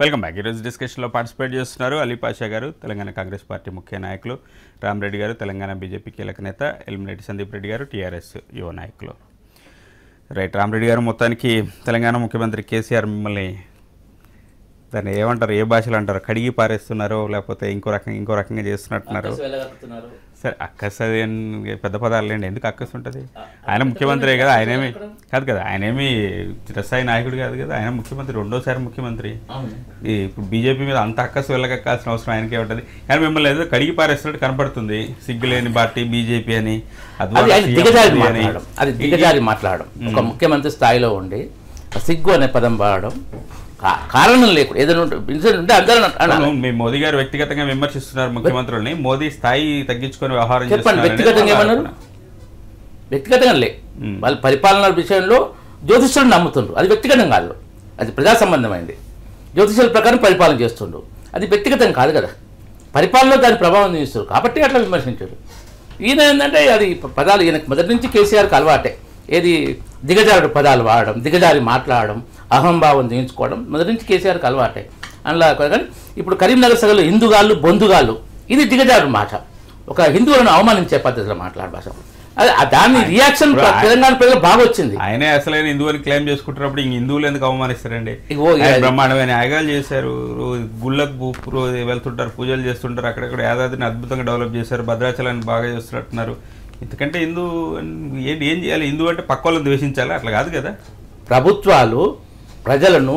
Welcome back. ఈరోజు డిస్కషన్లో participate చేస్తున్నారు అలీ పాషా గారు, తెలంగాణ కాంగ్రెస్ పార్టీ ముఖ్య నాయకులు, రామరెడ్డి గారు, తెలంగాణ బీజేపీ కీలక నేత, ఎలిమినేటి సందీప్ రెడ్డి గారు, టీఆర్ఎస్ యువ నాయకులు. రైట్, రామరెడ్డి గారు, మొత్తానికి తెలంగాణ ముఖ్యమంత్రి కేసీఆర్ మిమ్మల్ని దాన్ని ఏమంటారు, ఏ భాషలో అంటారు, కడిగి పారేస్తున్నారో లేకపోతే ఇంకో రకంగా చేస్తున్నట్టున్నారు. సరే, అక్కస్ అది పెద్ద పదాలు లేండి, ఎందుకు అక్కస్ ఉంటుంది? ఆయన ముఖ్యమంత్రే కదా, ఆయనేమి కాదు కదా, ఆయనేమి చిరస్థాయి నాయకుడు కాదు కదా, ఆయన ముఖ్యమంత్రి, రెండోసారి ముఖ్యమంత్రి. ఇప్పుడు బీజేపీ మీద అంత అక్కస్ వెళ్ళగక్కాల్సిన అవసరం ఆయనకే ఉంటుంది. కానీ మిమ్మల్ని ఏదో కడిగి పారేస్తున్నట్టు కనపడుతుంది. సిగ్గులేని పార్టీ బీజేపీ అని, అది దిగజారి మాట్లాడడం. ఒక ముఖ్యమంత్రి స్థాయిలో ఉండి సిగ్గు అనే పదం వాడడం కారణం లేకుండా ఏదైనా ఉంటే అందరూ. మోదీ గారు వ్యక్తిగతంగా విమర్శిస్తున్నారు ముఖ్యమంత్రులని, మోదీ స్థాయి తగ్గించుకొని వ్యవహారం చెప్పండి. వ్యక్తిగతంగా ఏమన్నారు? వ్యక్తిగతంగా లే, వాళ్ళ పరిపాలన విషయంలో జ్యోతిష్యులు నమ్ముతుండ్రు, అది వ్యక్తిగతం కాదు, అది ప్రజా సంబంధమైంది. జ్యోతిష్యుల ప్రకారం పరిపాలన చేస్తుండ్రు, అది వ్యక్తిగతం కాదు కదా, పరిపాలనలో దాని ప్రభావం చూస్తారు కాబట్టి అట్లా విమర్శించారు. ఈయన ఏంటంటే అది పదాలు ఈయనకు మొదటి నుంచి కేసీఆర్కి అలవాటే, ఏది దిగజారుడు పదాలు వాడడం, దిగజారి మాట్లాడడం, అహంభావం దించుకోవడం మొదటి నుంచి కేసీఆర్కి అలవాటే. అందులో కానీ ఇప్పుడు కరీంనగర్ సగలు హిందుగాళ్ళు బొందుగాళ్ళు, ఇది దిగజారుడు మాట, ఒక హిందువులను అవమానించే పద్ధతిలో మాట్లాడే భాష. దాని రియాక్షన్ తెలంగాణ ప్రజలు బాగా వచ్చింది. ఆయనే అసలైన హిందువుని క్లెయిమ్ చేసుకుంటున్నప్పుడు ఇంక హిందువులు ఎందుకు అవమానిస్తారండి? బ్రహ్మాండమైన యాగాలు చేశారు, గుళ్ళకు వెళ్తుంటారు, పూజలు చేస్తుంటారు, అక్కడక్కడ యాదాద్రిని అద్భుతంగా డెవలప్ చేశారు, భద్రాచలాన్ని బాగా చేస్తున్నట్టున్నారు. ఎందుకంటే హిందూ ఏంటి, ఏం చేయాలి? హిందూ అంటే పక్క వాళ్ళని ద్వేషించాలి, అట్లా కాదు కదా. ప్రభుత్వాలు ప్రజలను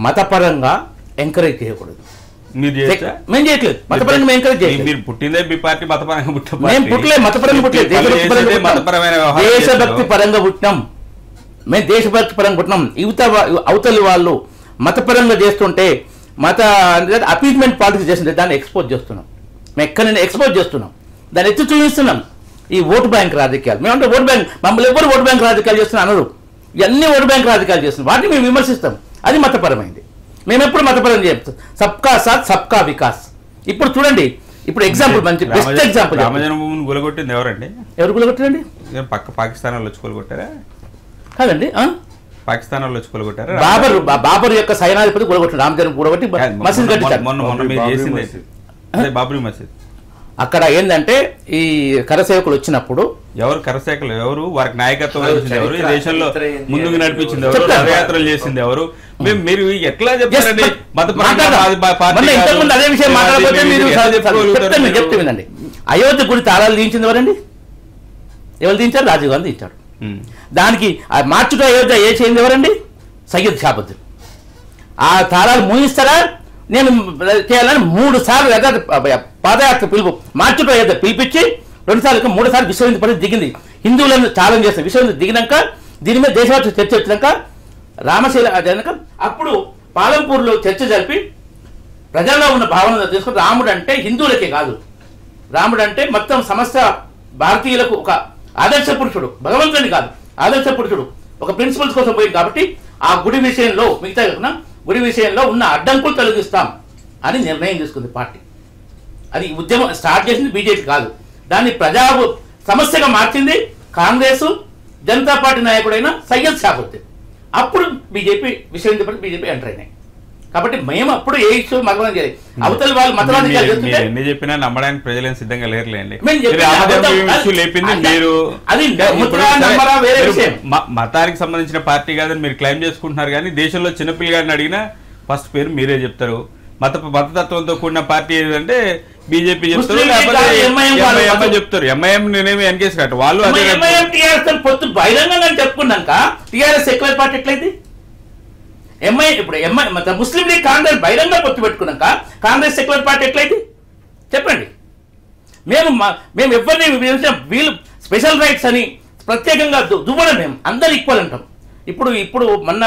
మతపరంగా ఎంకరేజ్ చేయకూడదు. మీరు మేము చేయట్లేదు, మతపరంగా మేము ఎంకరేజ్ చేయలేదు. మీరు పుట్టిందే మీ పార్టీ మతపరంగా పుట్టాం, మేము పుట్టలేదు, మతపరంగా పుట్టలేదు, దేశభక్తి పరంగా పుట్టినాం. మేము దేశభక్తి పరంగా పుట్టినాం. అవతలి వాళ్ళు మతపరంగా చేస్తుంటే అపీజ్మెంట్ పాలిటిక్స్ చేస్తుంటే దాన్ని ఎక్స్పోజ్ చేస్తున్నాం. మేము ఎక్కడైనా ఎక్స్పోజ్ చేస్తున్నాం, దాన్ని ఎత్తి చూపిస్తున్నాం. ఈ ఓటు బ్యాంక్ రాజకీయాలు, మేమంటే ఓటు బ్యాంక్, మమ్మల్ని ఎవరు ఓటు బ్యాంక్ రాజకీయాలు చేస్తున్నా అనరు, ఇవన్నీ ఓటు బ్యాంక్ రాజకీయాలు చేస్తున్నాం, వాటిని మేము విమర్శిస్తాం. అది మతపరమైంది. మేము ఎప్పుడు మతపరం చేస్తాం. సబ్కా సాత్ సబ్కా వికాస్. ఇప్పుడు చూడండి, ఇప్పుడు ఎగ్జాంపుల్, మంచి బెస్ట్ ఎగ్జాంపుల్, రామజన్మభూమిని గులగొట్టింది ఎవరండి? ఎవరు గులగొట్టారండి? పక్క పాకిస్తాన్ వాళ్ళు వచ్చి కొలగొట్టారా? కాదండి, పాకిస్తాన్ వాళ్ళు వచ్చి కొలగొట్టారా? బాబర్ యొక్క సైనాధిపతి గులగొట్టారు, రామజన్మ కూడగొట్టి మసీద్ కట్టించారు. మొన్న మీరు చేసింది బాబ్రీ మసీద్. అక్కడ ఏంటంటే ఈ కరసేవకులు వచ్చినప్పుడు, ఎవరు కరసేవకులు, ఎవరు వారికి నాయకత్వం వహించింది ఎవరు, ఈ దేశంలో ముందుకు నడిపించింది ఎవరు, రథయాత్రలు చేసింది ఎవరు? మీరు ఎట్లా చెప్తారండి? అదే విషయం మాట్లాడకపోతే మీరు చెప్తే వినండి. అయోధ్య గుడి తాళాలు దించింది ఎవరండి? ఎవరు దించారు? రాజీవ్ గాంధీ దించాడు. దానికి మార్చుట అయోధ్య ఏ చేయింది ఎవరండి? సయ్యద్ షాబుద్దీన్. ఆ తాళాలు మూయిస్తారా నేను చేయాలని 3 సార్లు పాదయాత్ర పిలుపు, మార్చుట అయోధ్య పిలిపించి 2 సార్లు 3 సార్లు విశ్వ హిందూ పరిషత్ దిగింది, హిందువులను ఛాలెంజ్ చేస్తారు. విశ్వ హిందూ దిగినాక దీని మీద దేశవ్యాప్త చర్చ వచ్చినాక రామశీల జరిగినాక అప్పుడు పాలంపూర్లో చర్చ జరిపి ప్రజల్లో ఉన్న భావన తీసుకుని రాముడు అంటే హిందువులకే కాదు, రాముడు అంటే మొత్తం సమస్త భారతీయులకు ఒక ఆదర్శ పురుషుడు, భగవంతుని కాదు ఆదర్శ పురుషుడు, ఒక ప్రిన్సిపల్స్ కోసం పోయింది. కాబట్టి ఆ గుడి విషయంలో మిగతా గుడి విషయంలో ఉన్న అడ్డంకులు తొలగిస్తాం అని నిర్ణయం తీసుకుంది పార్టీ. అది ఉద్యమం స్టార్ట్ చేసింది బీజేపీ కాదు, దాన్ని ప్రజా సమస్యగా మార్చింది కాంగ్రెస్ జనతా పార్టీ నాయకుడైన సయ్యద్ షాబుద్దీన్. అప్పుడు బీజేపీ విషయం బీజేపీ ఎంటర్ అయినాయి. కాబట్టి మేము అప్పుడు ఏ ఇష్యూ మగనం చేయాలి, అవతల వాళ్ళు మతరాజకీయాలు చెప్పినా నమ్మడానికి ప్రజలేం సిద్ధంగా లేరులేండి. మతానికి సంబంధించిన పార్టీ కాదని మీరు క్లెయిమ్ చేసుకుంటున్నారు, కానీ దేశంలో చిన్నపిల్లగాడిని అడిగినా ఫస్ట్ పేరు మీరే చెప్తారు. మతతత్వంతో కూడిన పార్టీ ఏదంటే బీజేపీ చెప్తారు, లేకపోతే చెప్తారు. ఎంఐఎం నేనేమి ఎన్కేసి కట్టు వాళ్ళు పొత్తు బహిరంగంగా చెప్పుకున్నాక టీఆర్ఎస్ సెక్యులర్ పార్టీ ఎట్లయింది? ఇప్పుడు ముస్లిం లీగ్ కాంగ్రెస్ బహిరంగ పొత్తు పెట్టుకున్నాక కాంగ్రెస్ సెక్యులర్ పార్టీ ఎట్లయింది చెప్పండి. మేము ఎవరిని వీళ్ళు స్పెషల్ రైట్స్ అని ప్రత్యేకంగా దువ్వడం, మేము అందరు ఈక్వల్ అంటాం. ఇప్పుడు మొన్న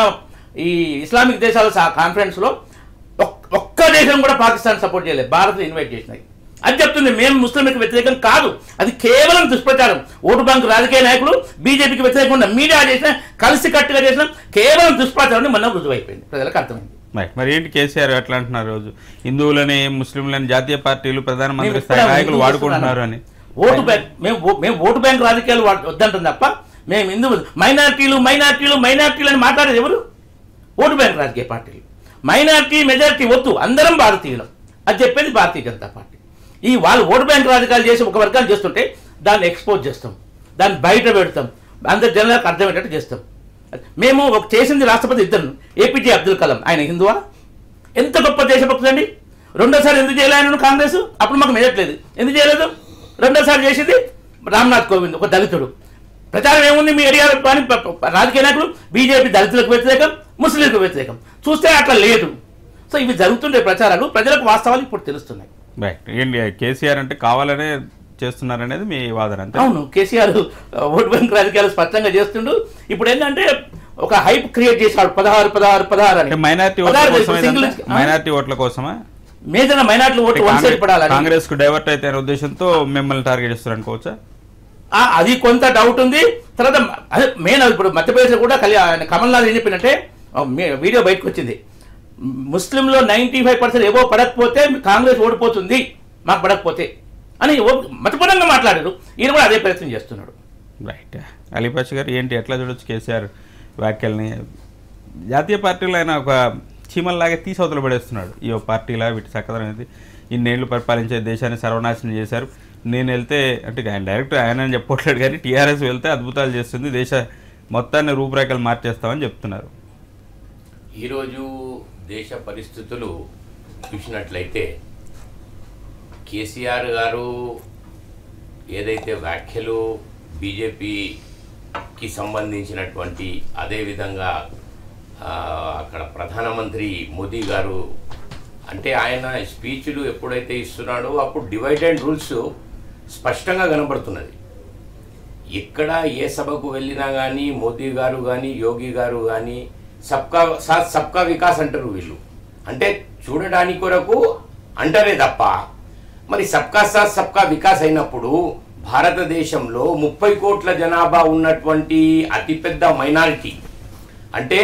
ఈ ఇస్లామిక్ దేశాల కాన్ఫరెన్స్లో ఒక్క దేశం కూడా పాకిస్తాన్ సపోర్ట్ చేయలేదు, భారత్ ఇన్వైట్ చేసినాయి. అది చెప్తుంది మేము ముస్లింలకు వ్యతిరేకం కాదు, అది కేవలం దుష్ప్రచారం. ఓటు బ్యాంకు రాజకీయ నాయకులు బీజేపీకి వ్యతిరేకంగా మీడియా చేసిన కలిసి కట్టుగా చేసిన కేవలం దుష్ప్రచారం మన రుజువైపోయింది, ప్రజలకు అర్థమైంది. మరి ఏంటి కేసీఆర్ ఎట్లా అంటున్నారు, రోజు హిందువులని ముస్లింలని జాతీయ పార్టీలు ప్రధానమంత్రి స్థాయి నాయకులు వాడుకుంటున్నారు అని? ఓటు బ్యాంక్ మేము ఓటు బ్యాంక్ రాజకీయాలు వద్దంటాం తప్ప మేము మైనార్టీలు అని మాట్లాడేది ఎవరు? ఓటు బ్యాంక్ రాజకీయ పార్టీలు. మైనారిటీ మెజారిటీ వద్దు, అందరం భారతీయులం అది చెప్పేది భారతీయ జనతా పార్టీ. ఈ వాళ్ళు ఓటు బ్యాంక్ రాజకీయాలు చేసి ఒక వర్గాలు చేస్తుంటే దాన్ని ఎక్స్పోజ్ చేస్తాం, దాన్ని బయట పెడతాం, అందరి జనాలకు అర్థమయ్యేటట్టు చేస్తాం. మేము ఒక చేసింది రాష్ట్రపతి ఇద్దరు, ఏపీజే అబ్దుల్ కలాం, ఆయన హిందువా? ఎంత గొప్ప దేశభక్తుడు అండి. రెండోసారి ఎందుకు చేయలే ఆయన కాంగ్రెస్? అప్పుడు మాకు మెజట్లేదు, ఎందుకు చేయలేదు? రెండోసారి చేసింది రామ్నాథ్ కోవింద్, ఒక దళితుడు. ప్రచారం ఏముంది మీ ఏరియాలో? కానీ రాజకీయ నాయకులు బీజేపీ దళితులకు వ్యతిరేకం, ముస్లింలకు వ్యతిరేకం. చూస్తే అట్లా లేదు. సో ఇవి జరుగుతుండే ప్రచారాలు, ప్రజలకు వాస్తవాలు ఇప్పుడు తెలుస్తున్నాయి. రైట్. ఏంటి కేసీఆర్ అంటే కావాలనే చేస్తున్నారనేది మీ వాదన అంతే? అవును, కేసీఆర్ ఓట్ బ్యాంక్ రాజకీయాలు స్పష్టంగా చేస్తుండు. ఇప్పుడు ఏంటంటే ఒక హైప్ క్రియేట్ చేశాడు, 16 అని. మైనారిటీ ఓట్ల కోసమా? మేజర్ మైనారిటీ ఓట్లు వన్ సైడ్ పడాలి, కాంగ్రెస్ కు డైవర్ట్ అయితే అనే ఉద్దేశంతో మిమ్మల్ని టార్గెట్ చేస్తారు అనుకోవచ్చా? అది కొంత డౌట్ ఉంది. తర్వాత అదే మెయిన్ ఇప్పుడు మధ్యప్రదేశ్లో కూడా కమల్నాథ్ ఏం చెప్పినట్టే వీడియో బయటకు వచ్చింది, ముస్లింలో 95% ఏవో పడకపోతే కాంగ్రెస్ ఓడిపోతుంది మాకు పడకపోతే అని మతపరంగా మాట్లాడారు. ఈయన కూడా అదే ప్రయత్నం చేస్తున్నాడు. రైట్. అలీపాష గారు ఏంటి ఎట్లా చూడొచ్చు కేసీఆర్ వ్యాఖ్యల్ని? జాతీయ పార్టీలో ఆయన ఒక చీమల్లాగా తీసవతలు పడేస్తున్నాడు. ఈ పార్టీలా వీటి చక్కదనం అనేది ఇన్నేళ్లు పరిపాలించే దేశాన్ని సర్వనాశనం చేశారు. నేను వెళ్తే అంటే ఆయన డైరెక్ట్ ఆయన చెప్పట్లేడు, కానీ టీఆర్ఎస్ వెళ్తే అద్భుతాలు చేస్తుంది, దేశ మొత్తాన్ని రూపురేఖలు మార్చేస్తామని చెప్తున్నారు. ఈరోజు దేశ పరిస్థితులు చూసినట్లయితే కేసీఆర్ గారు ఏదైతే వ్యాఖ్యలు బీజేపీకి సంబంధించినటువంటి, అదేవిధంగా అక్కడ ప్రధానమంత్రి మోదీ గారు అంటే ఆయన స్పీచ్లు ఎప్పుడైతే ఇస్తున్నాడో అప్పుడు డివైడ్ అండ్ రూల్స్ స్పష్టంగా కనబడుతున్నది. ఎక్కడ ఏ సభకు వెళ్ళినా కానీ మోదీ గారు కానీ యోగి గారు కానీ సబ్కా సాత్ సబ్కా వికాస్ అంటారు వీళ్ళు. అంటే చూడడానికి కొరకు అంటారే తప్ప మరి సబ్కా సాత్ సబ్కా వికాస్ అయినప్పుడు భారతదేశంలో 30 కోట్ల జనాభా ఉన్నటువంటి అతిపెద్ద మైనారిటీ అంటే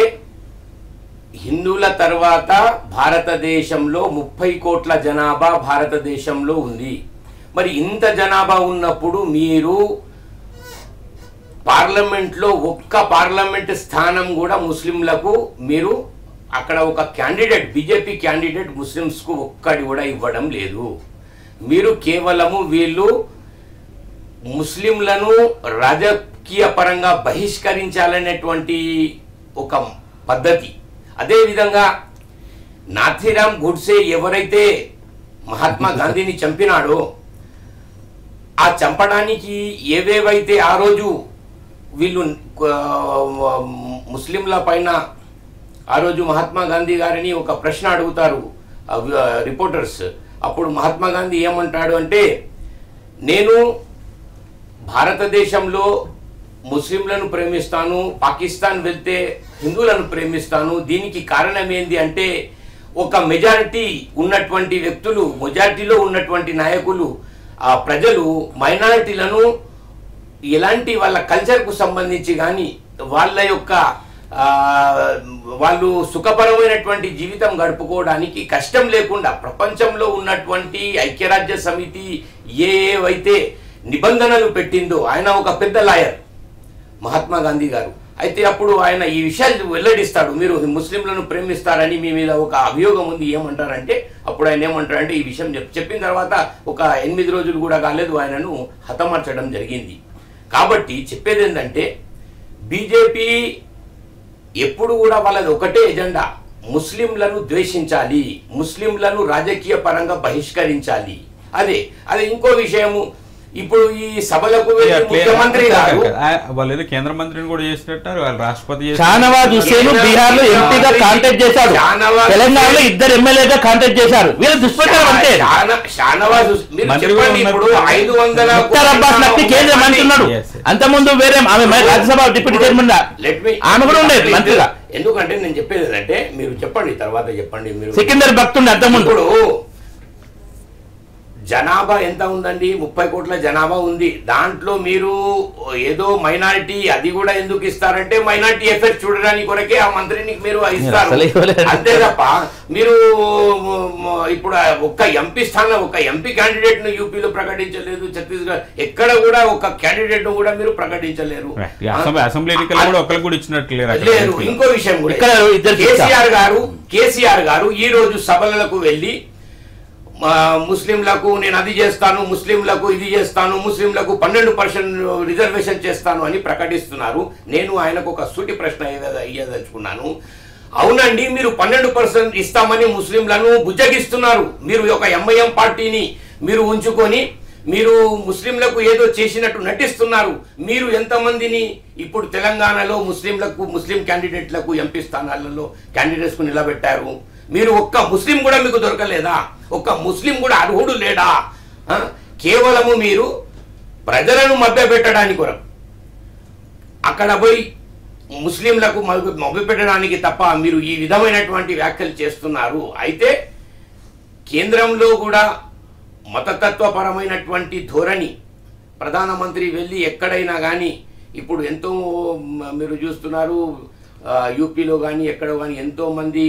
హిందువుల తర్వాత భారతదేశంలో 30 కోట్ల జనాభా భారతదేశంలో ఉంది. మరి ఇంత జనాభా ఉన్నప్పుడు మీరు పార్లమెంట్లో ఒక్క పార్లమెంట్ స్థానం కూడా ముస్లింలకు మీరు అక్కడ ఒక క్యాండిడేట్ బీజేపీ క్యాండిడేట్ ముస్లిమ్స్కు ఒక్కడి కూడా ఇవ్వడం లేదు. మీరు కేవలము వీళ్ళు ముస్లింలను రాజకీయ పరంగా బహిష్కరించాలనేటువంటి ఒక పద్ధతి. అదేవిధంగా నాథీరామ్ గూడ్సే ఎవరైతే మహాత్మా గాంధీని చంపినాడో ఆ చంపడానికి ఏవేవైతే ఆ రోజు వీళ్ళు ముస్లింల పైన ఆ రోజు మహాత్మా గాంధీ గారిని ఒక ప్రశ్న అడుగుతారు రిపోర్టర్స్. అప్పుడు మహాత్మా గాంధీ ఏమంటాడు అంటే, నేను భారతదేశంలో ముస్లింలను ప్రేమిస్తాను, పాకిస్తాన్ వెళ్తే హిందువులను ప్రేమిస్తాను. దీనికి కారణం ఏంది అంటే ఒక మెజారిటీ ఉన్నటువంటి వ్యక్తులు, మెజారిటీలో ఉన్నటువంటి నాయకులు, ఆ ప్రజలు మైనారిటీలను ఎలాంటి వాళ్ళ కల్చర్కు సంబంధించి కానీ వాళ్ళ యొక్క వాళ్ళు సుఖపరమైనటువంటి జీవితం గడుపుకోవడానికి కష్టం లేకుండా ప్రపంచంలో ఉన్నటువంటి ఐక్యరాజ్య సమితి ఏవైతే నిబంధనలు పెట్టిందో, ఆయన ఒక పెద్ద లాయర్ మహాత్మా గాంధీ గారు. అయితే అప్పుడు ఆయన ఈ విషయాలు వెల్లడిస్తాడు, మీరు ముస్లింలను ప్రేమిస్తారని మీ మీద ఒక అభియోగం ఉంది, ఏమంటారంటే అప్పుడు ఆయన ఏమంటారంటే ఈ విషయం చెప్పిన తర్వాత ఒక 8 రోజులు కూడా కాలేదు ఆయనను హతమార్చడం జరిగింది. కాబట్టి చెప్పేది ఏంటంటే బీజేపీ ఎప్పుడు కూడా వాళ్ళది ఒకటే ఎజెండా, ముస్లింలను ద్వేషించాలి, ముస్లింలను రాజకీయ పరంగా బహిష్కరించాలి. అదే ఇంకో విషయము, ఇప్పుడు ఈ సభలకు ముఖ్యమంత్రి గారు వాళ్ళు కేంద్ర మంత్రిని కూడా చేసినట్టారు, వాళ్ళు రాష్ట్రపతి షానవాజ్ హుస్సేన్ బీహార్ లో ఎంపీగా కాంటాక్ట్ చేశారు, తెలంగాణలో 2 ఎమ్మెల్యేగా కాంటాక్ట్ చేశారు. వీళ్ళ దుష్ప్రచారం అంటే షానవాజ్ ఇప్పుడు 500 ముఖ్తార్ అబ్బాస్ నక్వీ కేంద్ర మంత్రి ఉన్నాడు. అంతకుముందు వేరే ఆమె రాజ్యసభ డిప్యూటీ చైర్మన్ ఆమె కూడా ఉండేది మంత్రిగా. ఎందుకంటే నేను చెప్పేది ఏంటంటే మీరు చెప్పండి, తర్వాత చెప్పండి. మీరు సికిందర్ భక్తుండే అంతకుముందు. ఇప్పుడు జనాభా ఎంత ఉందండి? 30 కోట్ల జనాభా ఉంది. దాంట్లో మీరు ఏదో మైనారిటీ, అది కూడా ఎందుకు ఇస్తారంటే మైనారిటీ ఎఫెక్ట్ చూడడానికి కొరకే ఆ మంత్రిని మీరు ఇస్తారు, అంతే తప్ప మీరు ఇప్పుడు ఒక్క ఎంపీ స్థానం, ఒక ఎంపీ క్యాండిడేట్ ను యూపీలో ప్రకటించలేదు, ఛత్తీస్గఢ్ ఎక్కడ కూడా ఒక క్యాండిడేట్ ను కూడా మీరు ప్రకటించలేరు. అసెంబ్లీ ఎన్నికల్లో కూడా ఒకరు కూడా ఇచ్చినట్టు లేరు. ఇంకో విషయం కూడా, కేసీఆర్ గారు ఈ రోజు సభలకు వెళ్ళి ముస్లింలకు నేను అది చేస్తాను, ముస్లింలకు ఇది చేస్తాను, ముస్లింలకు 12% రిజర్వేషన్ చేస్తాను అని ప్రకటిస్తున్నారు. నేను ఆయనకు ఒక సూటి ప్రశ్న ఇయ్యదలుచుకున్నాను. అవునండి, మీరు 12% ఇస్తామని ముస్లింలను బుజ్జగిస్తున్నారు. మీరు ఒక ఎంఐఎం పార్టీని మీరు ఉంచుకొని మీరు ముస్లింలకు ఏదో చేసినట్టు నటిస్తున్నారు. మీరు ఎంతమందిని ఇప్పుడు తెలంగాణలో ముస్లిం క్యాండిడేట్లకు ఎంపీ స్థానాలలో క్యాండిడేట్స్కు నిలబెట్టారు? మీరు ఒక్క ముస్లిం కూడా మీకు దొరకలేదా? ఒక్క ముస్లిం కూడా అర్హుడు లేడా? కేవలము మీరు ప్రజలను మభ్యపెట్టడానికి కొరకు అక్కడ పోయి ముస్లింలకు మభ్యపెట్టడానికి తప్ప మీరు ఈ విధమైనటువంటి వ్యాఖ్యలు చేస్తున్నారు. అయితే కేంద్రంలో కూడా మతతత్వపరమైనటువంటి ధోరణి, ప్రధానమంత్రి వెళ్ళి ఎక్కడైనా కానీ ఇప్పుడు ఎంతో మీరు చూస్తున్నారు, యూపీలో కానీ ఎక్కడ కానీ ఎంతోమంది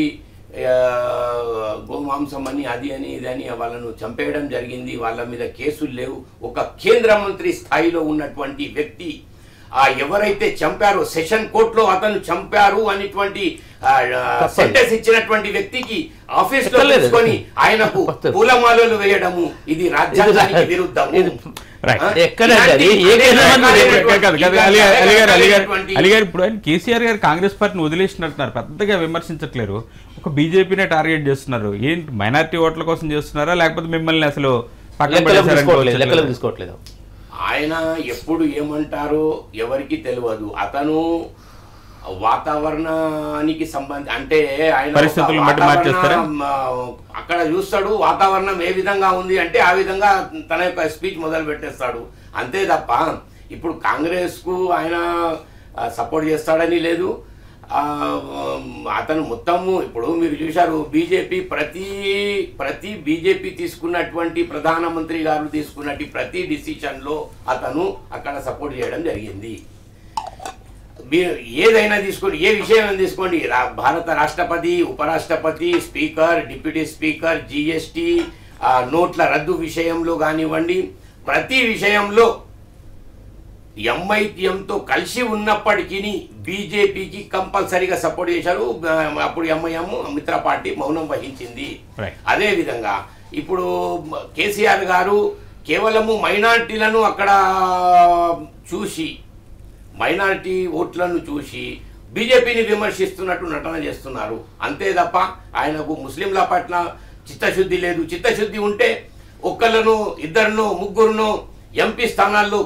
గోమాంసం అని అది అని ఇదని వాళ్ళను చంపేయడం జరిగింది. వాళ్ళ మీద కేసులు లేవు. ఒక కేంద్ర మంత్రి స్థాయిలో ఉన్నటువంటి వ్యక్తి ఎవరైతే చంపారో, సెషన్ కోర్టులో అతను చంపారు అనేటువంటి సెంటెన్స్ ఇచ్చినటువంటి వ్యక్తికి ఆఫీస్ లో తీసుకొని ఆయనకు పూలమాలలు వేయడము ఇది రాజ్యాంగానికి విరుద్ధం. ఇప్పుడు ఆయన కేసీఆర్ గారు కాంగ్రెస్ పార్టీని వదిలేసినట్టున్నారు, పెద్దగా విమర్శించట్లేరు. ఒక బీజేపీనే టార్గెట్ చేస్తున్నారు. ఏంటి మైనారిటీ ఓట్ల కోసం చేస్తున్నారా, లేకపోతే మిమ్మల్ని అసలు లెక్కలు తీసుకోవట్లేదు? ఆయన ఎప్పుడు ఏమంటారో ఎవరికి తెలియదు. అతను వాతావరణానికి సంబంధించి అంటే ఆయన అక్కడ చూస్తాడు, వాతావరణం ఏ విధంగా ఉంది అంటే ఆ విధంగా తన యొక్క స్పీచ్ మొదలు పెట్టేస్తాడు, అంతే తప్ప ఇప్పుడు కాంగ్రెస్ కు ఆయన సపోర్ట్ చేస్తాడని లేదు. అతను మొత్తము ఇప్పుడు మీరు చూశారు, బీజేపీ ప్రతి బీజేపీ తీసుకున్నటువంటి ప్రధానమంత్రి గారు తీసుకున్నట్టు ప్రతి డిసిషన్లో అతను అక్కడ సపోర్ట్ చేయడం జరిగింది. ఏదైనా తీసుకోండి, ఏ విషయం తీసుకోండి, భారత రాష్ట్రపతి, ఉపరాష్ట్రపతి, స్పీకర్, డిప్యూటీ స్పీకర్, జిఎస్టీ, నోట్ల రద్దు విషయంలో కానివ్వండి, ప్రతి విషయంలో ఎంఐఎంతో కలిసి ఉన్నప్పటికీ బీజేపీకి కంపల్సరీగా సపోర్ట్ చేశారు. అప్పుడు ఎంఐఎం మిత్ర పార్టీ మౌనం వహించింది. అదేవిధంగా ఇప్పుడు కేసీఆర్ గారు కేవలము మైనారిటీలను అక్కడ చూసి, మైనారిటీ ఓట్లను చూసి బీజేపీని విమర్శిస్తున్నట్టు నటన చేస్తున్నారు, అంతే తప్ప ఆయనకు ముస్లింల పట్ల చిత్తశుద్ధి లేదు. చిత్తశుద్ధి ఉంటే ఒక్కళ్ళను, ఇద్దరును, ముగ్గురును ఎంపీ స్థానాల్లో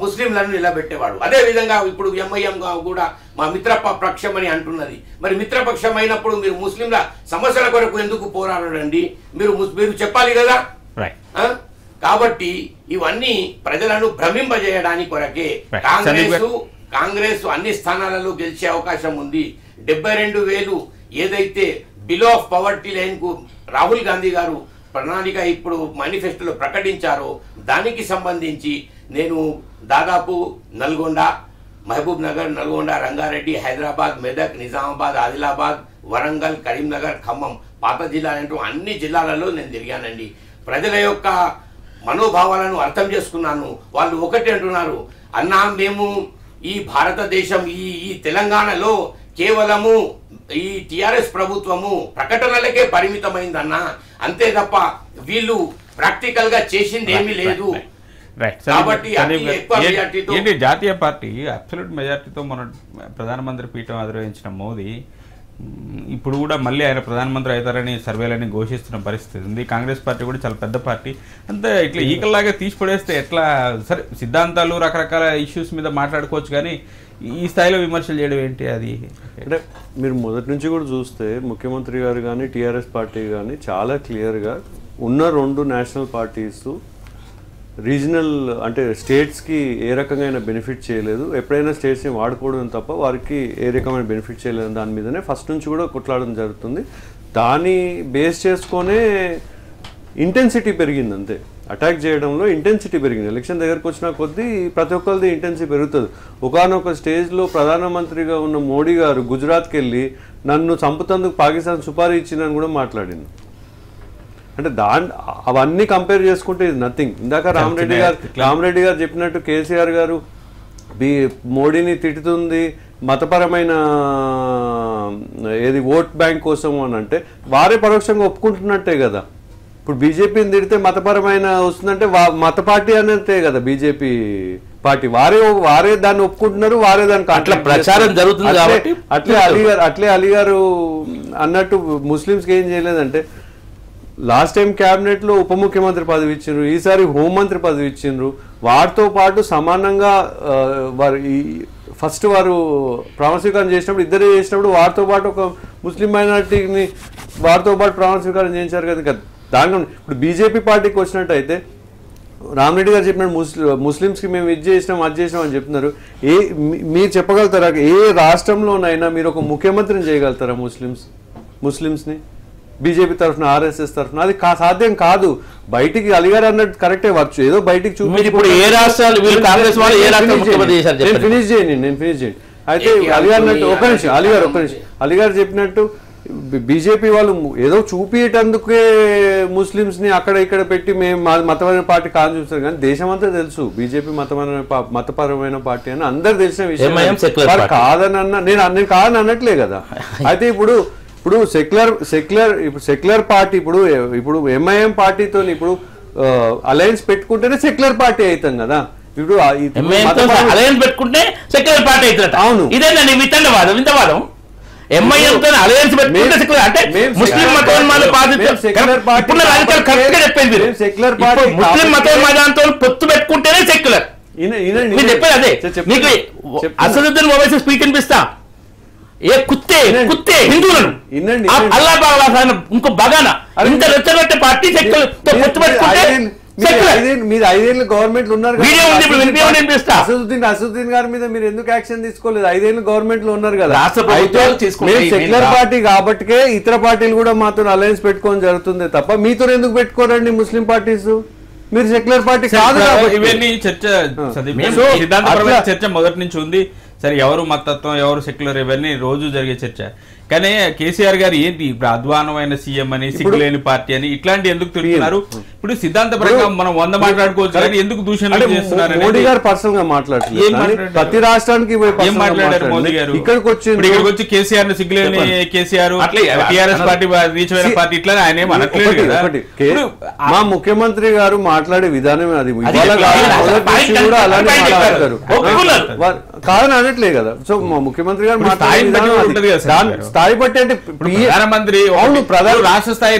ముస్లింలను నిలబెట్టేవాడు. అదేవిధంగా ఇప్పుడు ఎంఐఎం కూడా మా మిత్రపక్షం అని అంటున్నది. మరి మిత్రపక్షం అయినప్పుడు మీరు ముస్లింల సమస్యల కొరకు ఎందుకు పోరాడండి? మీరు చెప్పాలి కదా. కాబట్టి ఇవన్నీ ప్రజలను భ్రమింపజేయడానికి కొరకే. కాంగ్రెస్ అన్ని స్థానాలలో గెలిచే అవకాశం ఉంది. 72,000 ఏదైతే బిలో ఆఫ్ పవర్టీ లైన్ కు రాహుల్ గాంధీ గారు ప్రణాళిక ఇప్పుడు మేనిఫెస్టోలో ప్రకటించారో దానికి సంబంధించి నేను దాదాపు నల్గొండ, మహబూబ్ నగర్, నల్గొండ, రంగారెడ్డి, హైదరాబాద్, మెదక్, నిజామాబాద్, ఆదిలాబాద్, వరంగల్, కరీంనగర్, ఖమ్మం, పాత జిల్లాలంటూ అన్ని జిల్లాలలో నేను తిరిగానండి. ప్రజల యొక్క మనోభావాలను అర్థం చేసుకున్నాను. వాళ్ళు ఒకటి అంటున్నారు, అన్నా మేము ఈ భారతదేశం ఈ తెలంగాణలో కేవలము ఈ టిఆర్ఎస్ ప్రభుత్వము ప్రకటనలకే పరిమితమైందన్నా, అంతే తప్ప వీళ్ళు ప్రాక్టికల్ గా చేసింది ఏమీ లేదు. కాబట్టి జాతీయ పార్టీ అబ్సల్యూట్ మెజార్టీతో మన ప్రధానమంత్రి పీఠం అధిరోహించిన మోదీ ఇప్పుడు కూడా మళ్ళీ ఆయన ప్రధానమంత్రి అవుతారని సర్వేలని ఘోషిస్తున్న పరిస్థితి ఉంది. కాంగ్రెస్ పార్టీ కూడా చాలా పెద్ద పార్టీ, అంతే ఇట్లా ఈకల్లాగా తీసిపడేస్తే ఎట్లా? సరే, సిద్ధాంతాలు రకరకాల ఇష్యూస్ మీద మాట్లాడుకోవచ్చు, కానీ ఈ స్థాయిలో విమర్శలు చేయడం ఏంటి? అది అంటే మీరు మొదటి నుంచి కూడా చూస్తే ముఖ్యమంత్రి గారు కానీ టీఆర్ఎస్ పార్టీ కానీ చాలా క్లియర్గా ఉన్న 2 నేషనల్ పార్టీస్ రీజనల్ అంటే స్టేట్స్కి ఏ రకంగా బెనిఫిట్ చేయలేదు. ఎప్పుడైనా స్టేట్స్ని వాడుకోవడం తప్ప వారికి ఏ రకమైన బెనిఫిట్ చేయలేదు. దాని మీదనే ఫస్ట్ నుంచి కూడా కొట్లాడడం జరుగుతుంది. దాన్ని బేస్ చేసుకొనే ఇంటెన్సిటీ పెరిగింది అంతే. అటాక్ చేయడంలో ఇంటెన్సిటీ పెరిగింది. ఎలక్షన్ దగ్గరకు వచ్చిన కొద్దీ ప్రతి ఒక్కరిది ఇంటెన్సిటీ పెరుగుతుంది. ఒకానొక స్టేజ్లో ప్రధానమంత్రిగా ఉన్న మోడీ గారు గుజరాత్కి వెళ్ళి నన్ను చంపుతందుకు పాకిస్తాన్ సుపారీ ఇచ్చిందని కూడా మాట్లాడింది. అంటే అవన్నీ కంపేర్ చేసుకుంటే ఇది నథింగ్. ఇందాక రామరెడ్డి గారు చెప్పినట్టు కేసీఆర్ గారు మోడీని తిట్టుతుంది మతపరమైన ఏది ఓట్ బ్యాంక్ కోసం అని అంటే వారే పరోక్షంగా ఒప్పుకుంటున్నట్టే కదా. ఇప్పుడు బీజేపీని తిడితే మతపరమైన వస్తుందంటే మత పార్టీ అన్నట్టే కదా బీజేపీ పార్టీ. వారే దాన్ని ఒప్పుకుంటున్నారు, వారే దానికి అట్లా ప్రచారం జరుగుతుంది కాబట్టి అట్లే అలీ గారు అన్నట్టు ముస్లింస్కి ఏం చేయలేదంటే లాస్ట్ టైం క్యాబినెట్ లో ఉప ముఖ్యమంత్రి పదవి ఇచ్చిండ్రు, ఈసారి హోంమంత్రి పదవి ఇచ్చిండ్రు. వారితో పాటు సమానంగా ఫస్ట్ వారు ప్రమాణ స్వీకారం చేసినప్పుడు ఇద్దరే చేసినప్పుడు వారితో పాటు ఒక ముస్లిం మైనారిటీని వారితో పాటు ప్రమాణ స్వీకారం చేయించారు కదా. దాంట్లో ఇప్పుడు బీజేపీ పార్టీకి వచ్చినట్టయితే రామరెడ్డి గారు చెప్పినట్టు ముస్లింస్కి మేము ఇది చేసినాం అది చేసినాం అని చెప్తున్నారు. మీరు చెప్పగలుగుతారా ఏ రాష్ట్రంలోనైనా మీరు ఒక ముఖ్యమంత్రిని చేయగలుగుతారా ముస్లింస్ని బీజేపీ తరఫున ఆర్ఎస్ఎస్ తరఫున? అది సాధ్యం కాదు. బయటికి అలిగారు అన్నట్టు కరెక్టే వచ్చు, ఏదో బయటికి నేను ఫినిష్ చేయండి. అయితే అలిగారు అన్నట్టు ఒక నిమిషం అలిగారు చెప్పినట్టు బీజేపీ వాళ్ళు ఏదో చూపించేటందుకే ముస్లింస్ ని అక్కడ ఇక్కడ పెట్టి మేము మతపరమైన పార్టీ కాదు చూస్తారు, కానీ దేశమంతా తెలుసు బీజేపీ మతపరమైన పార్టీ అని అందరు తెలిసిన విషయం. కాదని నేను కాదని అనట్లే కదా. అయితే ఇప్పుడు సెక్యులర్ పార్టీ ఇప్పుడు ఎంఐఎం పార్టీతో ఇప్పుడు అలయన్స్ పెట్టుకుంటేనే సెక్యులర్ పార్టీ అవుతాం కదా. ఇప్పుడు అలయన్స్ పెట్టుకుంటే సెక్యులర్ పార్టీ అవుతుంది. అవును, ఇదేనండి వింతవాదం. ఎంఐఎంతో అలయన్స్ పెట్టుకుంటే సెక్యులర్ అంటే ముస్లిం మతోన్మాద సెక్యులర్ పార్టీ ముస్లిం మతోన్మాదంతో పొత్తు పెట్టుకుంటేనే సెక్యులర్. చెప్పేది అదే. మీకు అసదుద్దీన్ ఓవైసీ స్పీచ్ అనిపిస్తా ఏ కుత్తే హిందువులను అల్లా బాగా ఇంకో బాగానా ఇంత రెచ్చగొట్టే పార్టీ మీరు 5 ఏళ్ళు గవర్నమెంట్ ఉన్నారు. అసదుద్దీన్ గారి మీద మీరు ఎందుకు యాక్షన్ తీసుకోలేదు? 5 ఏళ్ళు గవర్నమెంట్ లో ఉన్నారు కదా. సెక్యులర్ పార్టీ కాబట్టికే ఇతర పార్టీలు కూడా మాతో అలయన్స్ పెట్టుకోవడం జరుగుతుంది తప్ప మీతో ఎందుకు పెట్టుకోరండి ముస్లిం పార్టీస్? మీరు సెక్యులర్ పార్టీ కాదు. ఇవన్నీ చర్చ మొదటి నుంచి ఉంది. సరే, ఎవరు మతత్వం ఎవరు సెక్యులర్ ఇవన్నీ రోజు జరిగే చర్చ. కానీ కేసీఆర్ గారు ఏంటి ఇప్పుడు అధ్వానమైన సీఎం అని సిగ్గులేని పార్టీ అని ఇట్లాంటి ఎందుకు తిరుగుతున్నారు? ఇప్పుడు సిద్ధాంతపరంగా మనం 100 మాట్లాడుకోవచ్చు కానీ ఎందుకు దూషణలు చేస్తున్నారు? మోడీ గారు పర్సనల్ గా మాట్లాడుతున్నారు. ప్రతి రాష్ట్రానికి ఏం మాట్లాడారు మోదీ గారు? ఇక్కడికి వచ్చి కేసీఆర్ ని సిగ్గులేని కేసీఆర్ టీఆర్ఎస్ పార్టీ రీచ్ అయిన పార్టీ ఇట్లా ఆయన ఏం అనట్లేదు కదా. మా ముఖ్యమంత్రి గారు మాట్లాడే విధానం అది కూడా అలానే మాట్లాడతారు కాదని అనట్లే కదా. సో మా ముఖ్యమంత్రి గారు స్థాయి బట్టి అంటే ప్రధానమంత్రి రాష్ట్ర స్థాయి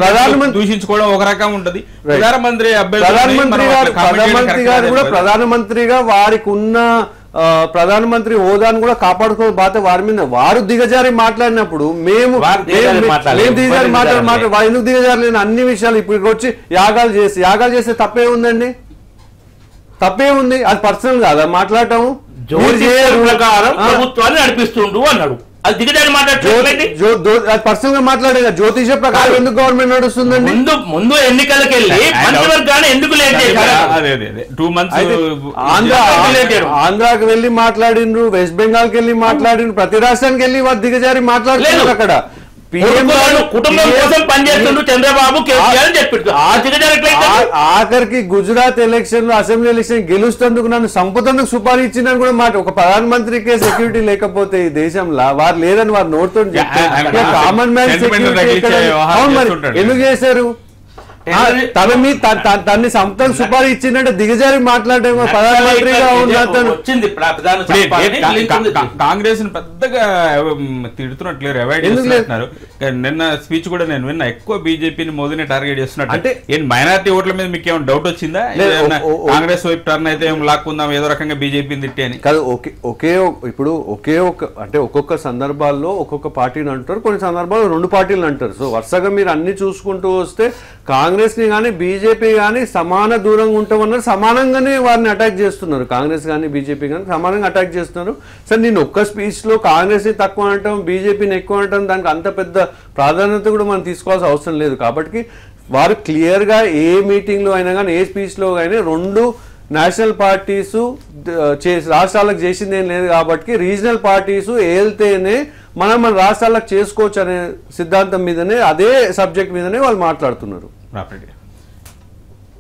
దూషించుకోవడం ఒక రకం ఉంటది. ప్రధానమంత్రి గారు కూడా ప్రధానమంత్రిగా వారికి ఉన్న ప్రధానమంత్రి హోదాను కూడా కాపాడుకోవాలి బాధ్యత వారి మీద. వారు దిగజారి మాట్లాడినప్పుడు మేము దిగజారి వారు ఎందుకు దిగజారలేని అన్ని విషయాలు ఇప్పుడు వచ్చి యాగాలు చేస్తే తప్పే ఉందండి? తప్పే ఉంది? అది పర్సనల్ కాదా మాట్లాడటం? ప్రకారం ప్రభుత్వాన్ని నడిపిస్తుండ్రు అన్నాడు. అది దిగజారి పర్సనల్ గా మాట్లాడేది. జ్యోతిష ప్రకారం ఎందుకు గవర్నమెంట్ నడుస్తుందండి? ముందు ఎన్నికలకు వెళ్ళి మంత్రివర్గాన్ని ఎందుకు లేట్ చేశారు? ఆంధ్రాకి వెళ్ళి మాట్లాడిండ్రు, వెస్ట్ బెంగాల్కి వెళ్ళి మాట్లాడిండ్రు, ప్రతి రాష్ట్రానికి వెళ్ళి వారు దిగజారి మాట్లాడలేదు. అక్కడ కుటుంబం కోసం పనిచేస్తుండ్రు చంద్రబాబు కేసీఆర్ చెప్పారు. ఆఖరికి గుజరాత్ ఎలక్షన్ అసెంబ్లీ ఎలక్షన్ గెలుస్తందుకు నన్ను సంపుతందుకు సుపారీ ఇచ్చిందని కూడా మాట. ఒక ప్రధానమంత్రికి సెక్యూరిటీ లేకపోతే ఈ దేశంలో వారు లేదని వారు నోట్తో కామన్ మ్యాన్ సెక్యూరిటీ ఎందుకు చేశారు? తన్ని సంపదకు సుపారీ ఇచ్చిందంటే దిగజారి మాట్లాడేమో ప్రధానమంత్రిగా కాంగ్రెస్ పెద్దగా తిడుతున్నట్లేరు, అవాయిడ్ చేస్తున్నారు. నిన్న స్పీచ్ కూడా నేను విన్నా, ఎక్కువ బీజేపీని మోదీని టార్గెట్ చేస్తున్నట్టు. అంటే మైనారిటీ ఓట్ల మీద మీకు ఏమైనా డౌట్ వచ్చిందా? కాంగ్రెస్ వైపు టర్న్ అయితే ఏం లాక్కుందాం ఏదో రకంగా బీజేపీని తిట్టి అని కాదు. ఇప్పుడు అంటే ఒక్కొక్క సందర్భాల్లో ఒక్కొక్క పార్టీని అంటారు, కొన్ని సందర్భాల్లో 2 పార్టీలు అంటారు. సో వరుసగా మీరు అన్ని చూసుకుంటూ వస్తే కాంగ్రెస్ ని కానీ బీజేపీ కానీ సమాన దూరంగా ఉంటామన్నారు. సమానంగానే వారిని అటాక్ చేస్తున్నారు. కాంగ్రెస్ కానీ బీజేపీ కానీ సమానంగా అటాక్ చేస్తున్నారు. సరే, నేను ఒక్క స్పీచ్ లో కాంగ్రెస్ ని తక్కువ అనటం బీజేపీని ఎక్కువ అనటం దానికి అంత పెద్ద ప్రాధాన్యత కూడా మనం తీసుకోవాల్సిన అవసరం లేదు. కాబట్టి వారు క్లియర్గా ఏ మీటింగ్లో అయినా కానీ ఏ స్పీచ్లో కానీ 2 నేషనల్ పార్టీస్ రాష్ట్రాలకు చేసింది ఏం లేదు కాబట్టి రీజనల్ పార్టీస్ వెళ్తేనే మన రాష్ట్రాలకు చేసుకోవచ్చు అనే సిద్ధాంతం మీదనే అదే సబ్జెక్ట్ మీదనే వాళ్ళు మాట్లాడుతున్నారు.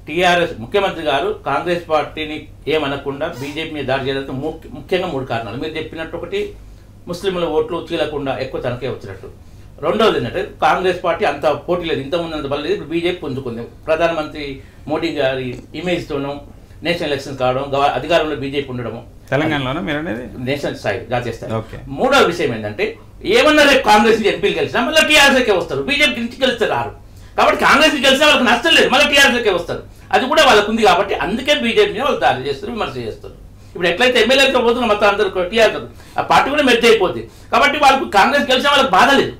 టీఆర్ఎస్ ముఖ్యమంత్రి గారు కాంగ్రెస్ పార్టీని ఏమనకుండా బీజేపీ మీద దాడి చేయడానికి ముఖ్యంగా 3 కారణాలు. మీరు చెప్పినట్టు ఒకటి, ముస్లింల ఓట్లు చీలకుండా ఎక్కువ తనకే వచ్చినట్టు. రెండవది ఏంటంటే కాంగ్రెస్ పార్టీ అంత పోటీ లేదు, ఇంతకుముందు అంత బలం లేదు, ఇప్పుడు బీజేపీ పుంజుకుంది. ప్రధానమంత్రి మోడీ గారి ఇమేజ్తోనూ నేషనల్ ఎలక్షన్స్ కావడం, అధికారంలో బీజేపీ ఉండడము తెలంగాణలోనే మీరు అనేది నేషనల్ స్థాయి, జాతీయ స్థాయి. మూడవ విషయం ఏంటంటే ఏమన్నా రేపు కాంగ్రెస్ ఎంపీలు గెలిచినా మళ్ళీ టీఆర్ఎస్కే వస్తారు, బీజేపీ నుంచి గెలిస్తే రారు. కాబట్టి కాంగ్రెస్ గెలిచినా వాళ్ళకి నష్టం లేదు, మళ్ళీ టీఆర్ఎస్కే వస్తారు. అది కూడా వాళ్ళకు ఉంది కాబట్టి అందుకే బీజేపీ మీద వాళ్ళు దాడి చేస్తారు, విమర్శ చేస్తారు. ఇప్పుడు ఎట్లయితే ఎమ్మెల్యేలతో పోతున్న మొత్తం అందరూ టీఆర్ఎస్ ఆ పార్టీ కూడా మెర్జ్ అయిపోతుంది. కాబట్టి వాళ్ళకు కాంగ్రెస్ గెలిచినా వాళ్ళకి బాధ లేదు,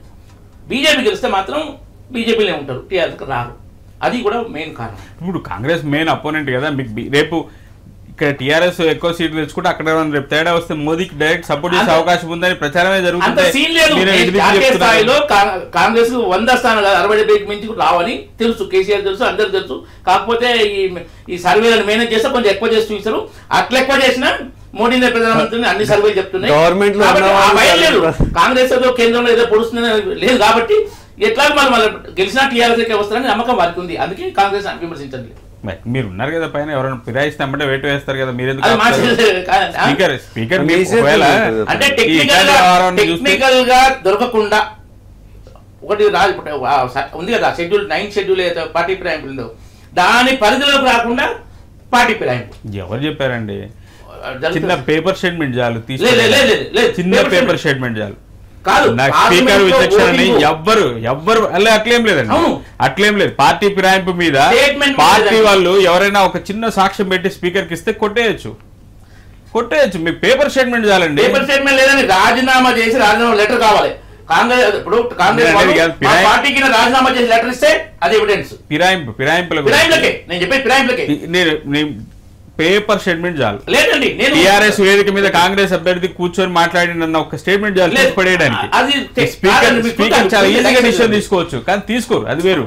బీజేపీ గెలిస్తే మాత్రం బీజేపీలో ఉంటారు, టీఆర్ఎస్కి రారు. అది కూడా మెయిన్ కారణం. ఇప్పుడు కాంగ్రెస్ మెయిన్ అపోనెంట్ కదా, మీకు రేపు ఇక్కడ టీఆర్ఎస్ ఎక్కువ సీట్లు తెచ్చుకుంటే అక్కడ రేపు తేడా వస్తే మోదీకి డైరెక్ట్ సపోర్ట్ చేసే అవకాశం ఉందని ప్రచారమే జరుగుతుంది. స్థాయిలో కాంగ్రెస్ 100 స్థానాలు 60 మించి రావని తెలుసు, కేసీఆర్ తెలుసు, అందరు తెలుసు. కాకపోతే ఈ సర్వేలను మేనేజ్ చేస్తే కొంచెం ఎక్కువ చేసి చూసారు. అట్లా ఎక్కువ చేసినా మోడీ ప్రధానమంత్రిని అన్ని సర్వేలు చెప్తున్నాయి. కాంగ్రెస్ ఏదో కేంద్రంలో ఏదో పొడుస్తుందని లేదు కాబట్టి ఎట్లా మళ్ళీ గెలిచినా టీఆర్ఎస్ వస్తారని నమ్మకం వారికి ఉంది. అందుకే కాంగ్రెస్ విమర్శించండి. మీరు ఉన్నారు కదా పైన, ఎవరైనా ఫిరాయిస్తామంటే వేటు వేస్తారు కదా, మీరు స్పీకర్ అంటే టెక్నికల్ గా దొరకకుండా ఒకటి ఉంది కదా షెడ్యూల్ 9 షెడ్యూల్ ఏదో పార్టీ ఫిరాయింపు దాని పరిధిలోకి రాకుండా పార్టీ ఫిరాయింపు ఎవరు చెప్పారండి? చిన్న పేపర్ స్టేట్మెంట్ చాలు, చిన్న పేపర్ స్టేట్మెంట్ చాలు. స్పీకర్ విచక్షణని ఎవ్వరు అట్లేం లేదండి, అట్లేం లేదు. పార్టీ ఫిరాయింపు మీద పార్టీ వాళ్ళు ఎవరైనా ఒక చిన్న సాక్ష్యం పెట్టి స్పీకర్ కి ఇస్తే కొట్టేయచ్చు. మీకు పేపర్ స్టేట్మెంట్ చాలండి. పేపర్ స్టేట్మెంట్ లేదని రాజీనామా చేసి రాజీనామా లెటర్ కావాలి. కాంగ్రెస్ ఇప్పుడు కాంగ్రెస్ పార్టీకి రాజీనామా చేసి లెటర్ ఇస్తే అది ఎవిడెన్స్. ఫిరాయింపులకే నేను చెప్పేది, ఫిరాయింపులకే పేపర్ స్టేట్మెంట్ చాలు. లేదండి, టీఆర్ఎస్ వేదిక మీద కాంగ్రెస్ అభ్యర్థి కూర్చొని మాట్లాడిన ఒక స్టేట్మెంట్ చాలు పడేయడానికి. స్పీకర్ చాలా ఈజీగా డిసిషన్ తీసుకోవచ్చు, కానీ తీసుకోరు, అది వేరు.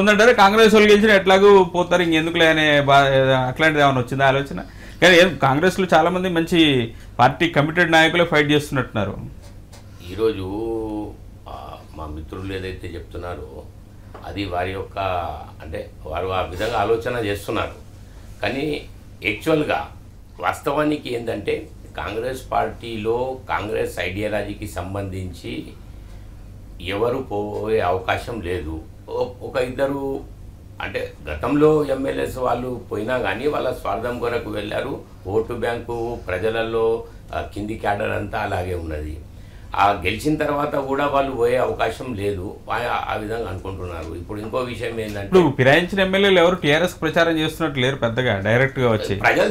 ఉందంటారు కాంగ్రెస్ వాళ్ళు గెలిచిన ఎట్లాగూ పోతారు, ఇంకెందుకులే అనే అట్లాంటిది ఏమైనా వచ్చిందా ఆలోచన? కానీ కాంగ్రెస్ లో చాలా మంది మంచి పార్టీ కమిటెడ్ నాయకులే ఫైట్ చేస్తున్నట్టున్నారు. ఈరోజు మా మిత్రులు ఏదైతే చెప్తున్నారో అది వారి యొక్క అంటే వారు ఆ విధంగా ఆలోచన చేస్తున్నారు. కానీ యాక్చువల్గా వాస్తవానికి ఏంటంటే కాంగ్రెస్ పార్టీలో కాంగ్రెస్ ఐడియాలజీకి సంబంధించి ఎవరు పోయే అవకాశం లేదు. ఒక ఇద్దరు అంటే గతంలో ఎమ్మెల్యేస్ వాళ్ళు పోయినా కానీ వాళ్ళ స్వార్థం కొరకు వెళ్ళారు. ఓటు బ్యాంకు ప్రజలలో కింది క్యాడర్ అంతా అలాగే ఉన్నది. ఆ గెలిచిన తర్వాత కూడా వాళ్ళు పోయే అవకాశం లేదు, ఆ విధంగా అనుకుంటున్నారు. ఇప్పుడు ఇంకో విషయం ఏంటంటే ఫిరాయించిన ఎమ్మెల్యేలు ఎవరు టీఆర్ఎస్ ప్రచారం చేస్తున్నట్టు లేరు, పెద్దగా డైరెక్ట్ గా వచ్చి ప్రజలు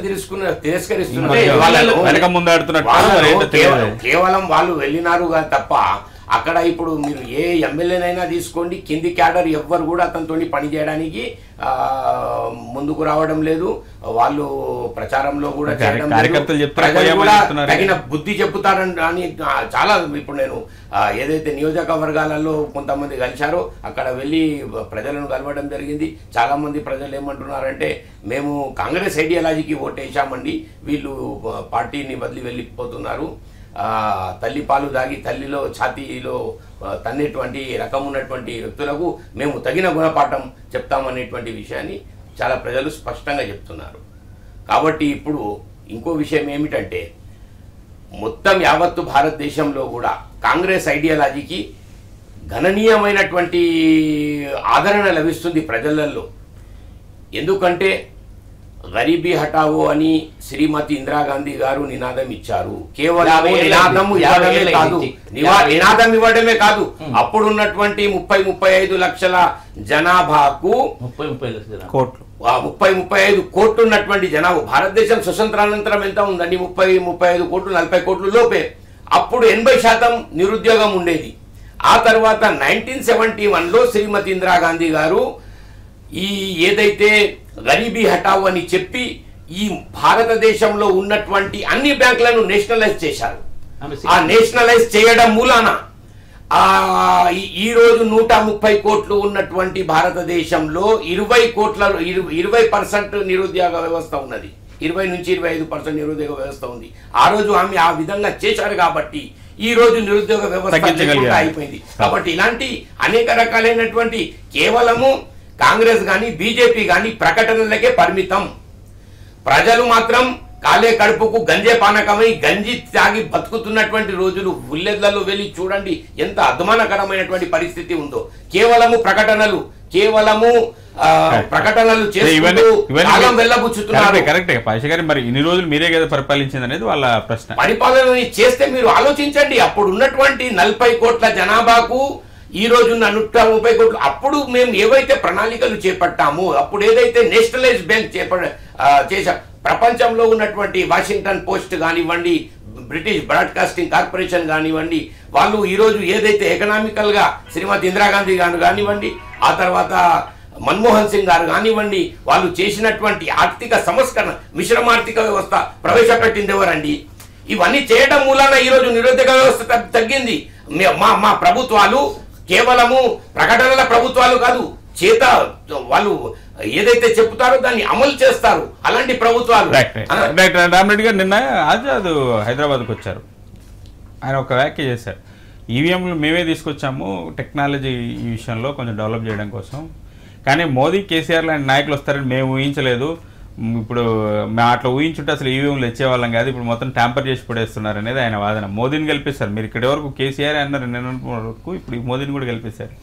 తిరస్కరిస్తున్నారు. కేవలం వాళ్ళు వెళ్ళినారు తప్ప అక్కడ ఇప్పుడు మీరు ఏ ఎమ్మెల్యేనైనా తీసుకోండి, కింది క్యాడర్ ఎవ్వరు కూడా అతనితో పనిచేయడానికి ముందుకు రావడం లేదు. వాళ్ళు ప్రచారంలో కూడా తగిన బుద్ధి చెప్తారని అని చాలా ఇప్పుడు నేను ఏదైతే నియోజకవర్గాలలో కొంతమంది కలిశారో అక్కడ వెళ్ళి ప్రజలను కలవడం జరిగింది. చాలామంది ప్రజలు ఏమంటున్నారంటే మేము కాంగ్రెస్ ఐడియాలజీకి ఓటేసామండి, వీళ్ళు పార్టీని వదిలి వెళ్ళిపోతున్నారు, తల్లి పాలు దాగి తల్లిలో ఛాతీలో తన్నేటువంటి రకం ఉన్నటువంటి వ్యక్తులకు మేము తగిన గుణపాఠం చెప్తామనేటువంటి విషయాన్ని చాలా ప్రజలు స్పష్టంగా చెప్తున్నారు. కాబట్టి ఇప్పుడు ఇంకో విషయం ఏమిటంటే మొత్తం యావత్తు భారతదేశంలో కూడా కాంగ్రెస్ ఐడియాలజీకి గణనీయమైనటువంటి ఆదరణ లభిస్తుంది ప్రజలలో. ఎందుకంటే గరీబీ హటావో అని శ్రీమతి ఇందిరాగాంధీ గారు నినాదం ఇచ్చారు. కేవలం నినాదం ఇవ్వడమే కాదు, అప్పుడున్నటువంటి 30-35 లక్షల జనాభాకు 30-35 కోట్లు ఉన్నటువంటి జనాభా, భారతదేశం స్వతంత్రానంతరం ఎంత ఉందండి? 30-35 కోట్లు 40 కోట్లు లోపే. అప్పుడు 80% నిరుద్యోగం ఉండేది. ఆ తర్వాత 1971లో శ్రీమతి ఇందిరాగాంధీ గారు ఈ ఏదైతే గరీబీ హటావు అని చెప్పి ఈ భారతదేశంలో ఉన్నటువంటి అన్ని బ్యాంకులను నేషనలైజ్ చేశారు. ఆ నేషనలైజ్ చేయడం మూలాన ఈ రోజు 130 కోట్లు ఉన్నటువంటి భారతదేశంలో 20% నిరుద్యోగ వ్యవస్థ ఉన్నది. 20 నుంచి 25% నిరుద్యోగ వ్యవస్థ ఉంది. ఆ రోజు ఆమె ఆ విధంగా చేశారు కాబట్టి ఈ రోజు నిరుద్యోగ వ్యవస్థ అయిపోయింది. కాబట్టి ఇలాంటి అనేక రకాలైనటువంటి కేవలము కాంగ్రెస్ కానీ బీజేపీ కానీ ప్రకటనలకే పరిమితం. ప్రజలు మాత్రం కాలే కడుపుకు గంజే పానకమై గంజి తాగి బతుకుతున్నటువంటి రోజులు ఉల్లెళ్లలో వెళ్ళి చూడండి ఎంత అద్మానకరమైనటువంటి పరిస్థితి ఉందో. కేవలము ప్రకటనలు చేసుకుంటూ కాలం వెళ్ళబుచ్చుతున్నారు. కరెక్టే పాషా గారు, మరి ఇన్ని రోజులు మీరే కదా పరిపాలించింది అనేది వాళ్ళ ప్రశ్న. పరిపాలన చేస్తే మీరు ఆలోచించండి, అప్పుడు ఉన్నటువంటి 40 కోట్ల జనాభాకు ఈ రోజున్న 130 కోట్లు, అప్పుడు మేము ఏవైతే ప్రణాళికలు చేపట్టామో, అప్పుడు ఏదైతే నేషనలైజ్ బ్యాంక్ చేసా, ప్రపంచంలో ఉన్నటువంటి వాషింగ్టన్ పోస్ట్ కానివ్వండి, బ్రిటిష్ బ్రాడ్కాస్టింగ్ కార్పొరేషన్ కానివ్వండి, వాళ్ళు ఈరోజు ఏదైతే ఎకనామికల్ గా శ్రీమతి ఇందిరాగాంధీ గారు కానివ్వండి, ఆ తర్వాత మన్మోహన్ సింగ్ గారు కానివ్వండి, వాళ్ళు చేసినటువంటి ఆర్థిక సంస్కరణ, మిశ్రమ ఆర్థిక వ్యవస్థ ప్రవేశపెట్టింది ఎవరండి? ఇవన్నీ చేయడం మూలాన ఈరోజు నిరుద్యోగ వ్యవస్థ తగ్గింది. మా ప్రభుత్వాలు కేవలము ప్రకటనల ప్రభుత్వాలు కాదు, చేత వాళ్ళు ఏదైతే చెప్తారో దాన్ని అమలు చేస్తారు. అలాంటి ప్రభుత్వాలు. రామరెడ్డి గారు నిన్న ఆజాద్ హైదరాబాద్కి వచ్చారు. ఆయన ఒక వ్యాఖ్య చేశారు, ఈవీఎంలు మేమే తీసుకొచ్చాము టెక్నాలజీ ఈ విషయంలో కొంచెం డెవలప్ చేయడం కోసం, కానీ మోదీ కేసీఆర్ లాంటి నాయకులు వస్తారని మేము ఊహించలేదు. ఇప్పుడు అట్లా ఊహించుంటే అసలు ఈవీఎంలు వచ్చేవాళ్ళం కాదు, ఇప్పుడు మొత్తం ట్యాంపర్ చేసి పడేస్తున్నారు అనేది ఆయన వాదన. మోదీని గెలిపిస్తారు. మీరు ఇక్కడి వరకు కేసీఆర్ అన్నారు, నిన్న వరకు ఇప్పుడు మోదీని కూడా గెలిపిస్తారు.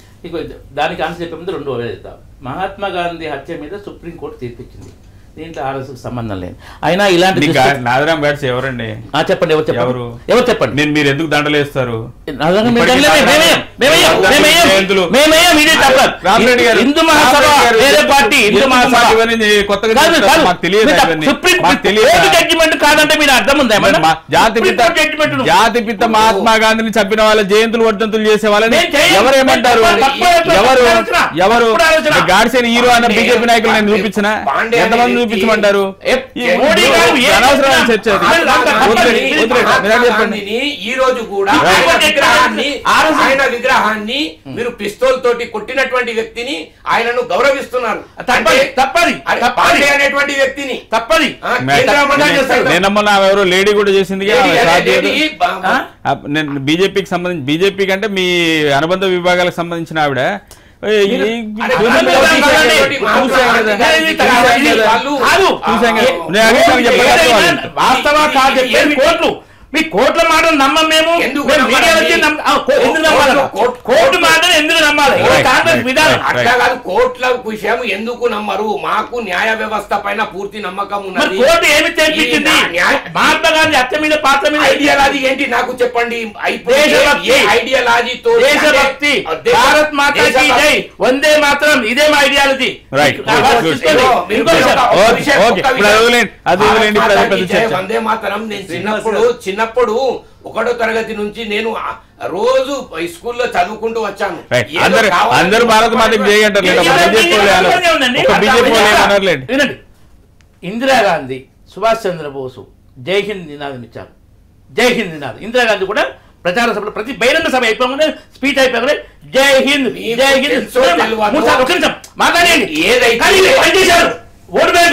దానికి ఆన్సర్ చెప్పే ముందు 2 చెప్తాం. మహాత్మా గాంధీ హత్య మీద సుప్రీంకోర్టు తీర్పిచ్చింది. దీంట్లో ఆర్ఎస్ఎస్ సంబంధం లేదు. అయినా ఇలాంటి నాదరాం గాడ్స్ ఎవరండి? చెప్పండి, ఎవరు చెప్పండి. నేను మీరు ఎందుకు దండలేస్తారు? హిందూ మహాసభ వేరే పార్టీ, జడ్జిమెంట్ కాదంటే మీరు అర్థం ఉందా? జాతిపిత మహాత్మా గాంధీని చంపిన వాళ్ళ జయంతులు వర్ధంతులు చేసే వాళ్ళని ఎవరేమంటారు? ఎవరు గాడ్సేని హీరో అన్న బీజేపీ నాయకులు నేను చూపించిన ఎంతమంది చూపించమంటారు? ఈ రోజు కూడా ఆయన విగ్రహాన్ని మీరు పిస్తోల్ తోటి కొట్టినటువంటి వ్యక్తిని ఆయనను గౌరవిస్తున్నారు. అనేటువంటి వ్యక్తిని తప్పది. నేనమ్మా ఎవరో లేడీ కూడా చేసింది. బీజేపీకి సంబంధించి, బీజేపీ కంటే మీ అనుబంధ విభాగాలకు సంబంధించిన ఆవిడ మీ కోట్ల మాటలు నమ్మం మేము. కోర్టు మాటలు ఎందుకు నమ్మాలి? కాంగ్రెస్ విధానం అట్లా కాదు. కోర్టుల విషయం ఎందుకు నమ్మరు? మాకు న్యాయ వ్యవస్థ పైన పూర్తి నమ్మకం ఉన్నది. కోర్టు ఏమి తెప్పించింది? మహాత్మా గాంధీ హత్య మీద పాత్ర మీద ఐడియాలజీ ఏంటి నాకు చెప్పండి. ఐడియాలజీతో దేశభక్తి, భారత్ మాతా కీ జై, వందే మాతరం, ఇదే మా ఐడియాలజీ. వందే మాతరం. నేను చిన్నప్పుడు 1వ తరగతి నుంచి నేను రోజు స్కూల్లో చదువుకుంటూ వచ్చాను. అందరూ భారత మాతకి జై అంటారు. ఇందిరాగాంధీ, సుభాష్ చంద్రబోసు జై హింద్ నినాదం ఇచ్చారు. జై హింద్ నినాదం. ఇందిరాగాంధీ కూడా ప్రచార సభలో ప్రతి బహిరంగ సభ అయిపోగానే స్పీచ్ అయిపోగానే జై హింద్ జై హింద్ మాట్లాడండి. పనిచేశారు. ఓటు బ్యాంక్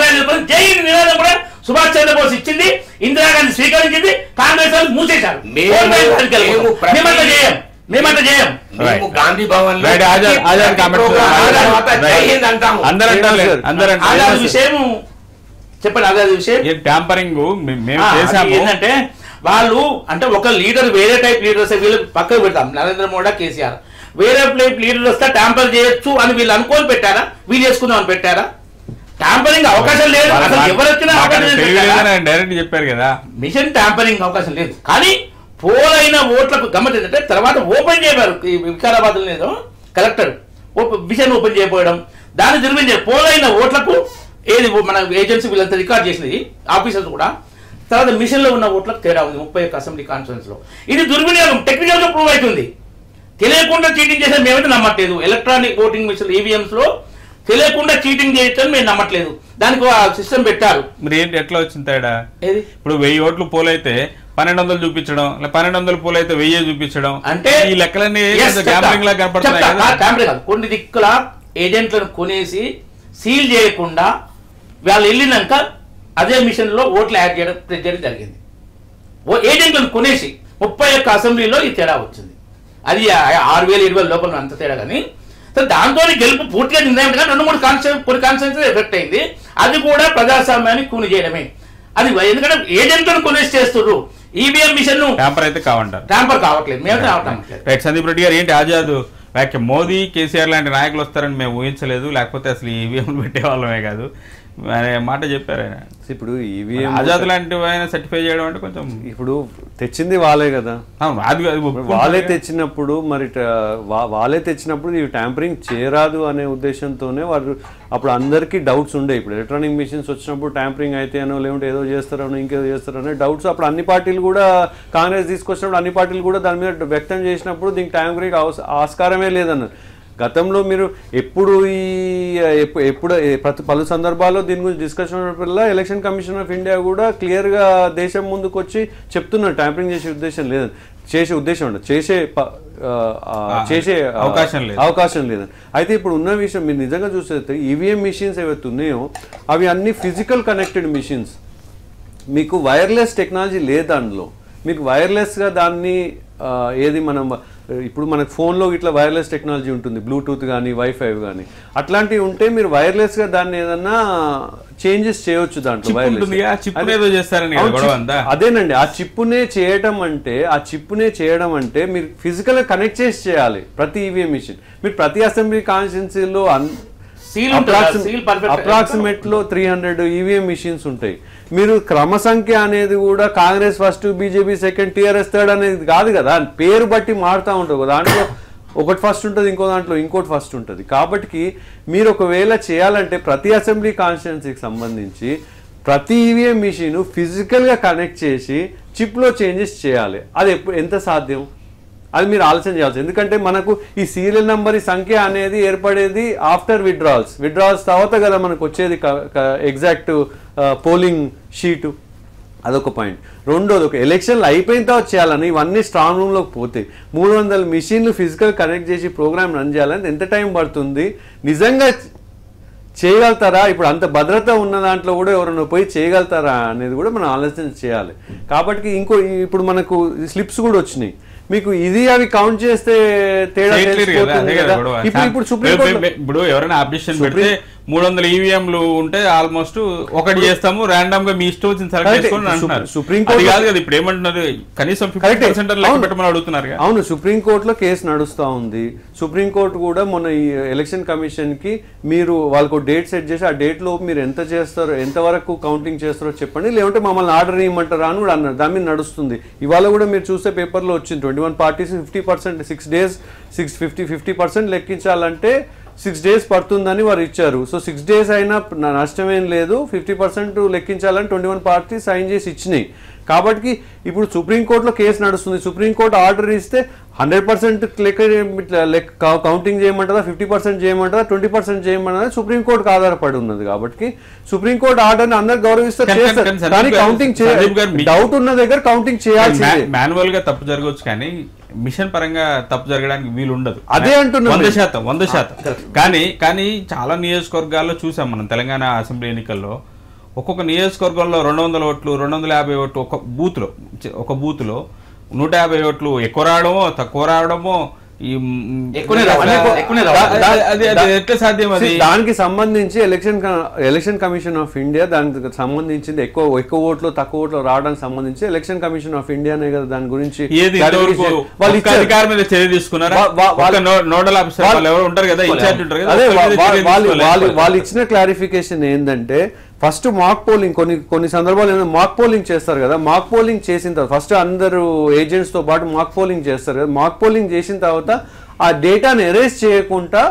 జై హింద్ నినాదం కూడా సుభాష్ చంద్రబోస్ ఇచ్చింది, ఇందిరాగాంధీ స్వీకరించింది, కాంగ్రెస్ వాళ్ళు మూసేశారు. మేమంతా చేయం. గాంధీ భవన్ విషయం చెప్పండి. ఆజాద్ విషయం ట్యాంపరింగ్ ఏంటంటే వాళ్ళు అంటే ఒక లీడర్ వేరే టైప్ లీడర్స్ వీళ్ళు పక్కకు పెడతాం. నరేంద్ర మోడీ, కేసీఆర్ వేరే టైప్ లీడర్ వస్తే ట్యాంపర్ చేయొచ్చు అని వీళ్ళు అనుకోని పెట్టారా? వీళ్ళు చేసుకుందాం అని పెట్టారా? ట్యాంపరింగ్ అవకాశం లేదు. అసలు ఎవరు వచ్చినా డైరెక్ట్ చెప్పారు కదా, మిషన్ ట్యాంపరింగ్ అవకాశం లేదు. కానీ పోలైన ఓట్లకు గమ్మత్ ఏంటంటే తర్వాత ఓపెన్ చేయబోయారు. వికారాబాద్ లేదో కలెక్టర్ మిషన్ ఓపెన్ చేయబోయడం, దాన్ని దుర్వినియోగం. పోలైన ఓట్లకు ఏది మన ఏజెన్సీ వీళ్ళంతా రికార్డ్ చేసింది ఆఫీసర్స్ కూడా. తర్వాత మిషన్ లో ఉన్న ఓట్లకు తేడా ఉంది 31 అసెంబ్లీ కాన్స్టిట్యూన్స్ లో. ఇది దుర్వినియోగం టెక్నికల్ గా ప్రూవ్ అవుతుంది. తెలియకుండా చీటింగ్ చేసేది మేమైతే నమ్మట్లేదు. ఎలక్ట్రానిక్ ఓటింగ్ మిషన్ ఈవీఎంస్ లో తెలియకుండా చీటింగ్ చేయొచ్చని మేము నమ్మట్లేదు. దానికి సిస్టమ్ పెట్టారు. మరి ఏంటి ఎట్లా వచ్చింది తేడా? ఏది ఇప్పుడు 1000 ఓట్లు పోలైతే 1200 చూపించడం, 1200 పోలైతే 1000 చూపించడం, అంటే ఈ లెక్కలన్నీ గ్యాంబ్లింగ్ లా కనపడుతున్నాయి కదా. గ్యాంబ్లింగ్ కాదు, కొన్ని దిక్కుల ఏజెంట్లను కొనేసి సీల్ చేయకుండా వాళ్ళు వెళ్ళినాక అదే మిషన్ లో ఓట్లు యాడ్ చేయడం జరిగింది. ఏజెంట్లను కొనేసి 31 అసెంబ్లీలో ఈ తేడా వచ్చింది. అది 6000-7000 లోపల అంత తేడా. కానీ దాంతో గెలుపు పూర్తిగా నిర్ణయం కానీ 2-3 కొన్ని కాన్స్టిట్యూన్సీ ఎఫెక్ట్ అయింది. అది కూడా ప్రజాస్వామ్యాన్ని కూని చేయడమే. అది ఎందుకంటే ఏజెంట్లను కొనేసి చేస్తున్నారు. ఈవీఎం మిషన్ ట్యాంపర్ అయితే కావంటారు. ట్యాంపర్ కావట్లేదు, మేము రావటం. రైట్. సందీప్ రెడ్డి గారు, ఏంటి ఆజాద్ వ్యాఖ్య? మోదీ కేసీఆర్ లాంటి నాయకులు వస్తారని మేము ఊహించలేదు, లేకపోతే అసలు ఈవీఎంలు పెట్టేవాళ్ళమే కాదు అనే మాట చెప్పారు ఆయన. ఇప్పుడు ఈవీఎం ఆజాద్ లాంటి ఆయన సర్టిఫై చేయడం అంటే కొంచెం, ఇప్పుడు తెచ్చింది వాళ్ళే కదా, వాళ్ళే తెచ్చినప్పుడు మరి వాళ్ళే తెచ్చినప్పుడు ఇవి ట్యాంపరింగ్ చేయరాదు అనే ఉద్దేశంతోనే వారు అప్పుడు అందరికీ డౌట్స్ ఉండే. ఇప్పుడు ఎలక్ట్రానిక్ మిషన్స్ వచ్చినప్పుడు ట్యాంపరింగ్ అయితే అనో లేకుంటే ఏదో చేస్తారనో ఇంకేదో చేస్తారనే డౌట్స్ అప్పుడు అన్ని పార్టీలు కూడా, కాంగ్రెస్ తీసుకొచ్చినప్పుడు అన్ని పార్టీలు కూడా దాని మీద వ్యక్తం చేసినప్పుడు దీనికి ట్యాంపరింగ్ ఆస్కారమే లేదన్నారు. గతంలో మీరు ఎప్పుడు పలు సందర్భాల్లో దీని గురించి డిస్కషన్ ఉన్నప్పుడల్లా ఎలక్షన్ కమిషన్ ఆఫ్ ఇండియా కూడా క్లియర్గా దేశం ముందుకు వచ్చి చెప్తున్నారు ట్యాంపరింగ్ చేసే ఉద్దేశం లేదని. చేసే ఉద్దేశం ఉండదు, చేసే అవకాశం లేదని. అయితే ఇప్పుడు ఉన్న విషయం మీరు నిజంగా చూస్తే ఈవీఎం మిషన్స్ ఏవైతే ఉన్నాయో అవి అన్ని ఫిజికల్ కనెక్టెడ్ మిషన్స్. మీకు వైర్లెస్ టెక్నాలజీ లేదు దానిలో. మీకు వైర్లెస్గా దాన్ని ఏది మనం ఇప్పుడు మనకు ఫోన్లో ఇట్లా వైర్లెస్ టెక్నాలజీ ఉంటుంది, బ్లూటూత్ కానీ వైఫై కానీ అట్లాంటివి ఉంటే మీరు వైర్లెస్గా దాన్ని ఏదన్నా చేంజెస్ చేయొచ్చు దాంట్లో. అదేనండి, ఆ చిప్పునే చేయడం అంటే మీరు ఫిజికల్గా కనెక్ట్ చేసి చేయాలి ప్రతి ఈవీఎం మిషన్. మీరు ప్రతి అసెంబ్లీ కాన్స్టిట్యున్సీలో అప్రాక్సిమేట్ లో 300 ఈవీఎం మిషన్స్ ఉంటాయి. మీరు క్రమ సంఖ్య అనేది కూడా Congress first, BJP second, TRS third అనేది కాదు కదా, పేరు బట్టి మారుతూ ఉంటుంది. దాంట్లో ఒకటి ఫస్ట్ ఉంటుంది, ఇంకో దాంట్లో ఇంకోటి ఫస్ట్ ఉంటుంది. కాబట్టి మీరు ఒకవేళ చేయాలంటే ప్రతి అసెంబ్లీ కాన్స్టిట్యున్సీకి సంబంధించి ప్రతి ఈవీఎం మిషన్ ఫిజికల్గా కనెక్ట్ చేసి చిప్లో చేంజెస్ చేయాలి. అది ఎంత సాధ్యం అది మీరు ఆలోచన చేయాల్సి. ఎందుకంటే మనకు ఈ సీరియల్ నెంబర్, ఈ సంఖ్య అనేది ఏర్పడేది ఆఫ్టర్ విత్డ్రాల్స్ తర్వాత కదా మనకు వచ్చేది ఎగ్జాక్ట్ పోలింగ్ షీటు. అదొక పాయింట్. రెండోది, ఒక ఎలక్షన్లు అయిపోయిన తర్వాత చేయాలని ఇవన్నీ స్ట్రాంగ్ రూమ్లోకి పోతే 300 మిషన్లు ఫిజికల్ కనెక్ట్ చేసి ప్రోగ్రామ్ రన్ చేయాలని ఎంత టైం పడుతుంది? నిజంగా చేయగలుగుతారా? ఇప్పుడు అంత భద్రత ఉన్న దాంట్లో కూడా ఎవరైనా పోయి చేయగలుగుతారా అనేది కూడా మనం ఆలోచన చేయాలి. కాబట్టి ఇప్పుడు మనకు స్లిప్స్ కూడా వచ్చినాయి. మీకు ఇది అవి కౌంట్ చేస్తే తేడా ఇప్పుడు సుప్రీంకోర్టు ఇప్పుడు ఎవరైనా అబ్జెక్షన్ పెడితే 300 ఈవీఎంలు ఉంటే ఆల్మోస్ట్ ఒకటి చేస్తాము, ర్యాండమ్ గా మీ ఇష్టం వచ్చిన సెలెక్ట్ చేసుకోండి అంటున్నారు. సుప్రీంకోర్టు కాదు కదా ఇప్పుడు ఏమంటున్నారు, కనీసం 50% లెక్క పెట్టమని అడుగుతున్నారు. అవును, సుప్రీంకోర్టులో కేసు నడుస్తూ ఉంది. సుప్రీంకోర్టు కూడా మొన్న ఈ ఎలక్షన్ కమిషన్ కి మీరు వాళ్ళకు డేట్ సెట్ చేసి ఆ డేట్ లో మీరు ఎంత చేస్తారో, ఎంతవరకు కౌంటింగ్ చేస్తారో చెప్పండి, లేదంటే మమ్మల్ని ఆర్డర్ ఇవ్వమంటారా అని కూడా అన్నారు. దాని మీద నడుస్తుంది. ఇవాళ కూడా మీరు చూస్తే పేపర్లో వచ్చింది 21 పార్టీస్ 50% 6 days 50% లెక్కించాలంటే 6 days పడుతుందని వారు ఇచ్చారు. సో 6 days అయినా నష్టమేం లేదు, 50% లెక్కించాలని 21 పార్టీ సైన్ చేసి ఇచ్చినాయి. కాబట్టి ఇప్పుడు సుప్రీంకోర్టులో కేసు నడుస్తుంది. సుప్రీంకోర్టు ఆర్డర్ ఇస్తే 100% కౌంటింగ్ చేయమంటారా, 50% చేయమంటారా, 20% చేయమంటారా సుప్రీంకోర్టుకు ఆధారపడి ఉన్నది. కాబట్టి సుప్రీంకోర్టు ఆర్డర్ని అందరు గౌరవిస్తారు, కానీ కౌంటింగ్ డౌట్ ఉన్న దగ్గర కౌంటింగ్ చేయాల్సిందే. మాన్యువల్ గా తప్పు జరగవచ్చు కానీ మిషన్ పరంగా తప్పు జరగడానికి వీలు ఉండదు. అదే అంటున్నా 100%. కానీ చాలా నియోజకవర్గాల్లో చూసాం మనం తెలంగాణ అసెంబ్లీ ఎన్నికల్లో. ఒక్కొక్క నియోజకవర్గంలో 200 ఓట్లు 250 ఓట్లు ఒక బూత్లో 150 ఓట్లు ఎక్కువ రావడమో తక్కువ రావడమో దానికి సంబంధించి ఎలక్షన్ కమిషన్ ఆఫ్ ఇండియా దానికి సంబంధించింది ఎక్కువ ఓట్లు తక్కువ ఓట్లు రావడానికి సంబంధించి ఎలక్షన్ కమిషన్ ఆఫ్ ఇండియానే కదా దాని గురించి చర్య తీసుకున్నారు. వాళ్ళు ఇచ్చిన క్లారిఫికేషన్ ఏంటంటే ఫస్ట్ మాక్ పోలింగ్ కొన్ని సందర్భాలు మాక్ పోలింగ్ చేస్తారు కదా, మాక్ పోలింగ్ చేసిన తర్వాత ఫస్ట్ అందరూ ఏజెంట్స్ తో పాటు మాక్ పోలింగ్ చేస్తారు కదా, మాక్ పోలింగ్ చేసిన తర్వాత ఆ డేటాను ఎరేజ్ చేయకుండా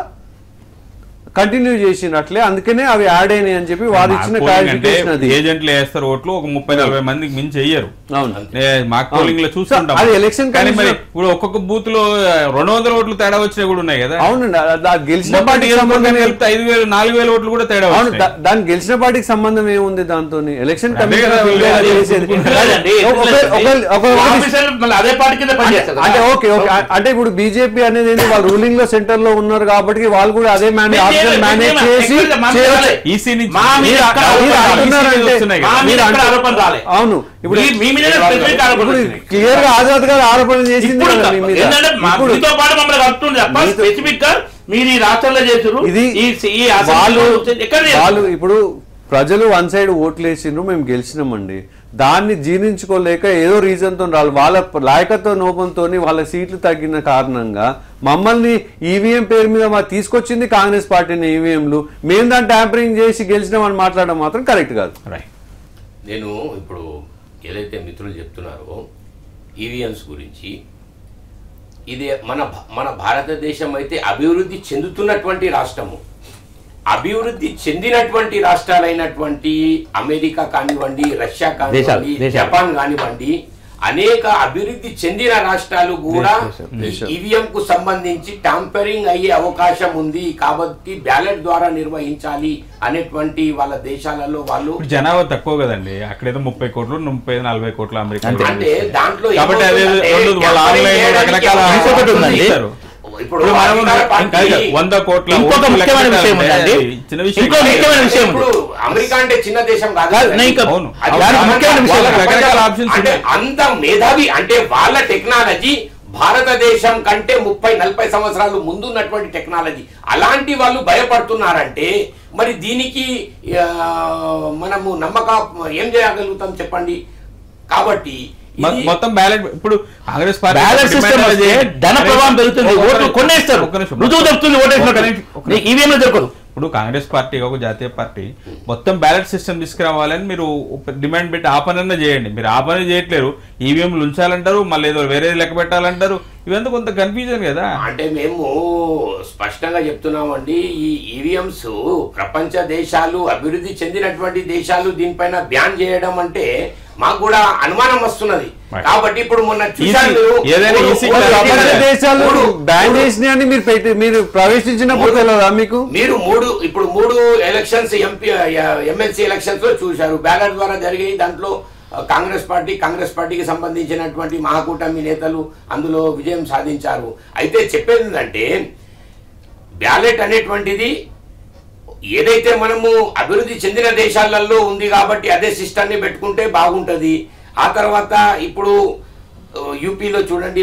కంటిన్యూ చేసినట్లే, అందుకనే అవి యాడ్ అయినాయి అని చెప్పి వారు ఇచ్చిన క్లారిఫికేషన్. అది ఏజెంట్లు వేస్తారు ఓట్లు, ఒక 30-40 మందికి మించి వేయరు. మాక్ పోలింగ్ లో చూస్తుంటాం. అది ఎలక్షన్ కానీ మరి ఇప్పుడు ఒక్కొక్క బూత్ లో 200 ఓట్లు తేడా వచ్చినా కూడా ఉన్నాయి కదా. అవునండి, గెలిచిన పార్టీకి సంబంధం 5,000 4,000 ఓట్లు కూడా తేడా. దానికి గెలిచిన పార్టీకి సంబంధం ఏముంది దాంతో? ఎలక్షన్ కమిషన్ అంటే ఓకే ఓకే, అంటే ఇప్పుడు బీజేపీ అనేది ఏంటి, వాళ్ళు రూలింగ్ లో సెంటర్ లో ఉన్నారు కాబట్టి వాళ్ళు కూడా అదే మేనేజ్ చేసి అవును. ఇప్పుడు క్లియర్ గా ఆజాద్ గారు ఆరోపణ చేసింది మీరు ఈ రాష్ట్రంలో చేసారు. వాళ్ళు ఇప్పుడు ప్రజలు వన్ సైడ్ ఓట్లు వేసిండ్రు, మేము గెలిచినామండి, దాన్ని జీర్ణించుకోలేక ఏదో రీజన్ తో రాళ్ళు, వాళ్ళ లాయకత్వ లోపంతో వాళ్ళ సీట్లు తగ్గిన కారణంగా మమ్మల్ని ఈవీఎం పేరు మీద తీసుకొచ్చింది కాంగ్రెస్ పార్టీని. ఈవీఎంలు మేము దాన్ని ట్యాంపరింగ్ చేసి గెలిచినామని మాట్లాడడం మాత్రం కరెక్ట్ కాదు. నేను ఇప్పుడు ఏదైతే మిత్రులు చెప్తున్నారో ఈవీఎంస్ గురించి, ఇది మన భారతదేశం అయితే అభివృద్ధి చెందుతున్నటువంటి రాష్ట్రము. అభివృద్ధి చెందినటువంటి రాష్ట్రాలైనటువంటి అమెరికా కానివ్వండి, రష్యా కానివ్వండి, జపాన్ కానివ్వండి, అనేక అభివృద్ధి చెందిన రాష్ట్రాలు కూడా ఈవీఎం కు సంబంధించి ట్యాంపరింగ్ అయ్యే అవకాశం ఉంది కాబట్టి బ్యాలెట్ ద్వారా నిర్వహించాలి అనేటువంటి వాళ్ళ దేశాలలో వాళ్ళు. జనాభా తక్కువ కదండి, అక్కడేదో 30 కోట్లు 30-40 కోట్లు అమెరికా. అంటే దాంట్లో ఇప్పుడు 100 కోట్ల. ఇంకొక ముఖ్యమైన విషయం ఉందండి, ఇంకో ముఖ్యమైన విషయం. ఇప్పుడు అమెరికా అంటే చిన్న దేశం కాదు, అంటే అంత మేధావి, అంటే వాళ్ళ టెక్నాలజీ భారతదేశం కంటే 30-40 సంవత్సరాలు ముందున్నటువంటి టెక్నాలజీ. అలాంటి వాళ్ళు భయపడుతున్నారంటే మరి దీనికి మనము ఏం చేయగలుగుతాం చెప్పండి. కాబట్టి మొత్తం బ్యాలెట్ ఇప్పుడు కాంగ్రెస్ పార్టీ ధన ప్రవాహం పెరుగుతుంది, ఓట్లు కొనేస్తారు, రుజువు దొరుకుతుంది, ఓటేసినట్టు ఈవీఎంలో దొరకదు. ఇప్పుడు కాంగ్రెస్ పార్టీ ఒక జాతీయ పార్టీ మొత్తం బ్యాలెట్ సిస్టమ్ తీసుకురావాలని మీరు డిమాండ్ పెట్టి ఆ పనన్నా చేయండి. మీరు ఆ పని చేయట్లేరు, ఈవీఎంలు ఉంచాలంటారు, మళ్ళీ ఏదో వేరేది లెక్క పెట్టాలంటారు. ఇవంతా కొంత కన్ఫ్యూజన్ కదా. అంటే మేము స్పష్టంగా చెప్తున్నామండి, ఈ ఈవీఎంస్ ప్రపంచ దేశాలు, అభివృద్ధి చెందినటువంటి దేశాలు దీనిపైన బ్యాన్ చేయడం అంటే మాకు కూడా అనుమానం వస్తున్నది. కాబట్టి ఇప్పుడు మొన్న మీరు ప్రవేశించినప్పుడు మీకు ఇప్పుడు మూడు ఎలక్షన్స్ ఎమ్మెల్సీ ఎలక్షన్స్ లో చూశారు, బ్యాలెట్ ద్వారా జరిగాయి. దాంట్లో కాంగ్రెస్ పార్టీకి సంబంధించినటువంటి మహాకూటమి నేతలు అందులో విజయం సాధించారు. అయితే చెప్పేది ఏంటంటే బ్యాలెట్ అనేటువంటిది ఏదైతే మనము అభివృద్ధి చెందిన దేశాలలో ఉంది కాబట్టి అదే సిస్టమ్ని పెట్టుకుంటే బాగుంటుంది. ఆ తర్వాత ఇప్పుడు యూపీలో చూడండి,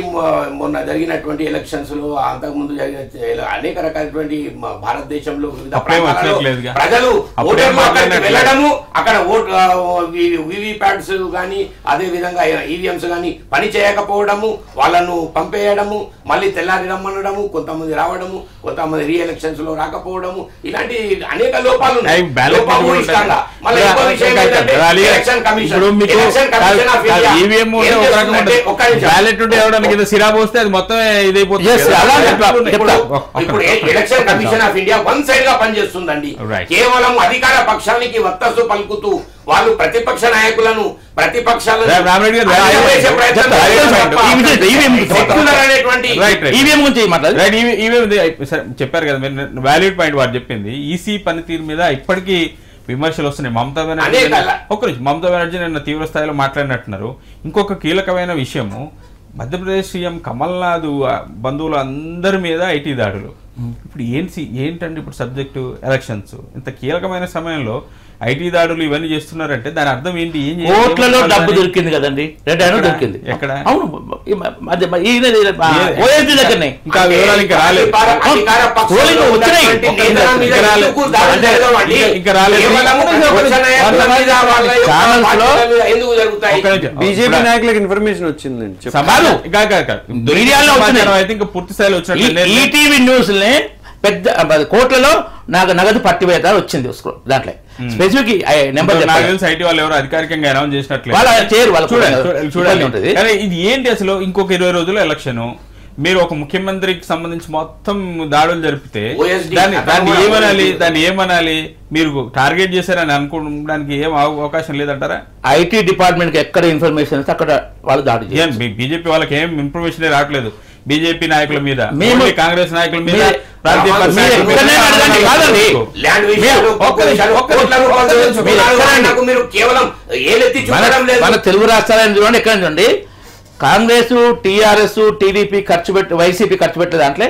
మొన్న జరిగినటువంటి ఎలక్షన్స్ లో, అంతకుముందు జరిగిన అనేక రకాలైనటువంటి భారతదేశంలో వివిధ ప్రాంతాలలో ప్రజలు ఓటర్లు అక్కడికి వెళ్ళడము, అక్కడ వివిప్యాట్స్ కానీ అదే విధంగా ఈవీఎంస్ కానీ పని చేయకపోవడము, వాళ్ళను పంపేయడము, మళ్ళీ తెల్లారి రమ్మనడము, కొంతమంది రావడము, కొంతమంది రీ ఎలక్షన్స్ లో రాకపోవడము, ఇలాంటి అనేక లోపాలు ఉన్నాయి. బ్యాలెట్ ఇవ్వడానికి సిరా పోస్తే అది మొత్తం ఇదైపోతుంది. ఇప్పుడు election commission of India one side గా పనిచేస్తుందండి. కేవలం అధికార పక్షానికి వత్తసు పలుకుతూ వాళ్ళు ప్రతిపక్ష నాయకులను ప్రతిపక్షాలను చెప్పారు కదా వ్యాలిడ్ పాయింట్ వారు చెప్పింది. ఈసీ పనితీరు మీద ఇప్పటికీ విమర్శలు వస్తున్నాయి. మమతా బెనర్జీ నిన్న తీవ్ర స్థాయిలో మాట్లాడినట్టున్నారు. ఇంకొక కీలకమైన విషయము, మధ్యప్రదేశ్ సీఎం కమల్నాథ్ బంధువులు అందరి మీద ఐటీ దాడులు. ఇప్పుడు ఏంటంటే ఇప్పుడు సబ్జెక్టు ఎలక్షన్స్, ఇంత కీలకమైన సమయంలో ఐటీ దాడులు ఇవన్నీ చేస్తున్నారంటే దాని అర్థం ఏంటి? కోట్లలో డబ్బు దొరికింది కదండి, దొరికింది ఎక్కడ? అవును, ఇంకా వివరాలు ఇంకా రాలేదు. బీజేపీ నాయకులకు ఇన్ఫర్మేషన్ వచ్చిందండి, ఇంకా పూర్తి స్థాయిలో వచ్చినట్టు ఈటీవీ న్యూస్ పెద్ద కోట్లలో నగదు పట్టివేత వచ్చింది. దాంట్లో స్పెసిఫిక్ నెంబర్ ఐటీ వాళ్ళు ఎవరు అధికారికంగా అనౌన్స్ చేసినట్లు చూడాలి. ఇది ఏంటి అసలు? ఇంకొక 20 రోజుల్లో ఎలక్షన్, మీరు ఒక ముఖ్యమంత్రికి సంబంధించి మొత్తం దాడులు జరిపితే OSD దాన్ని ఏమనాలి? మీరు టార్గెట్ చేశారని అనుకోవడానికి ఏం అవకాశం లేదంటారా? ఐటీ డిపార్ట్మెంట్ కి ఎక్కడ ఇన్ఫర్మేషన్ వస్తే అక్కడ వాళ్ళు దాడి చేయాలి. బీజేపీ వాళ్ళకి ఏం ఇన్ఫర్మేషన్ రావట్లేదు. బీజేపీ నాయకుల మీద, కాంగ్రెస్ నాయకుల మీద, మన తెలుగు రాష్ట్రాలను చూడండి, ఎక్కడ చూడండి కాంగ్రెస్, టీఆర్ఎస్, టీడీపీ వైసీపీ ఖర్చు పెట్టే దాంట్లో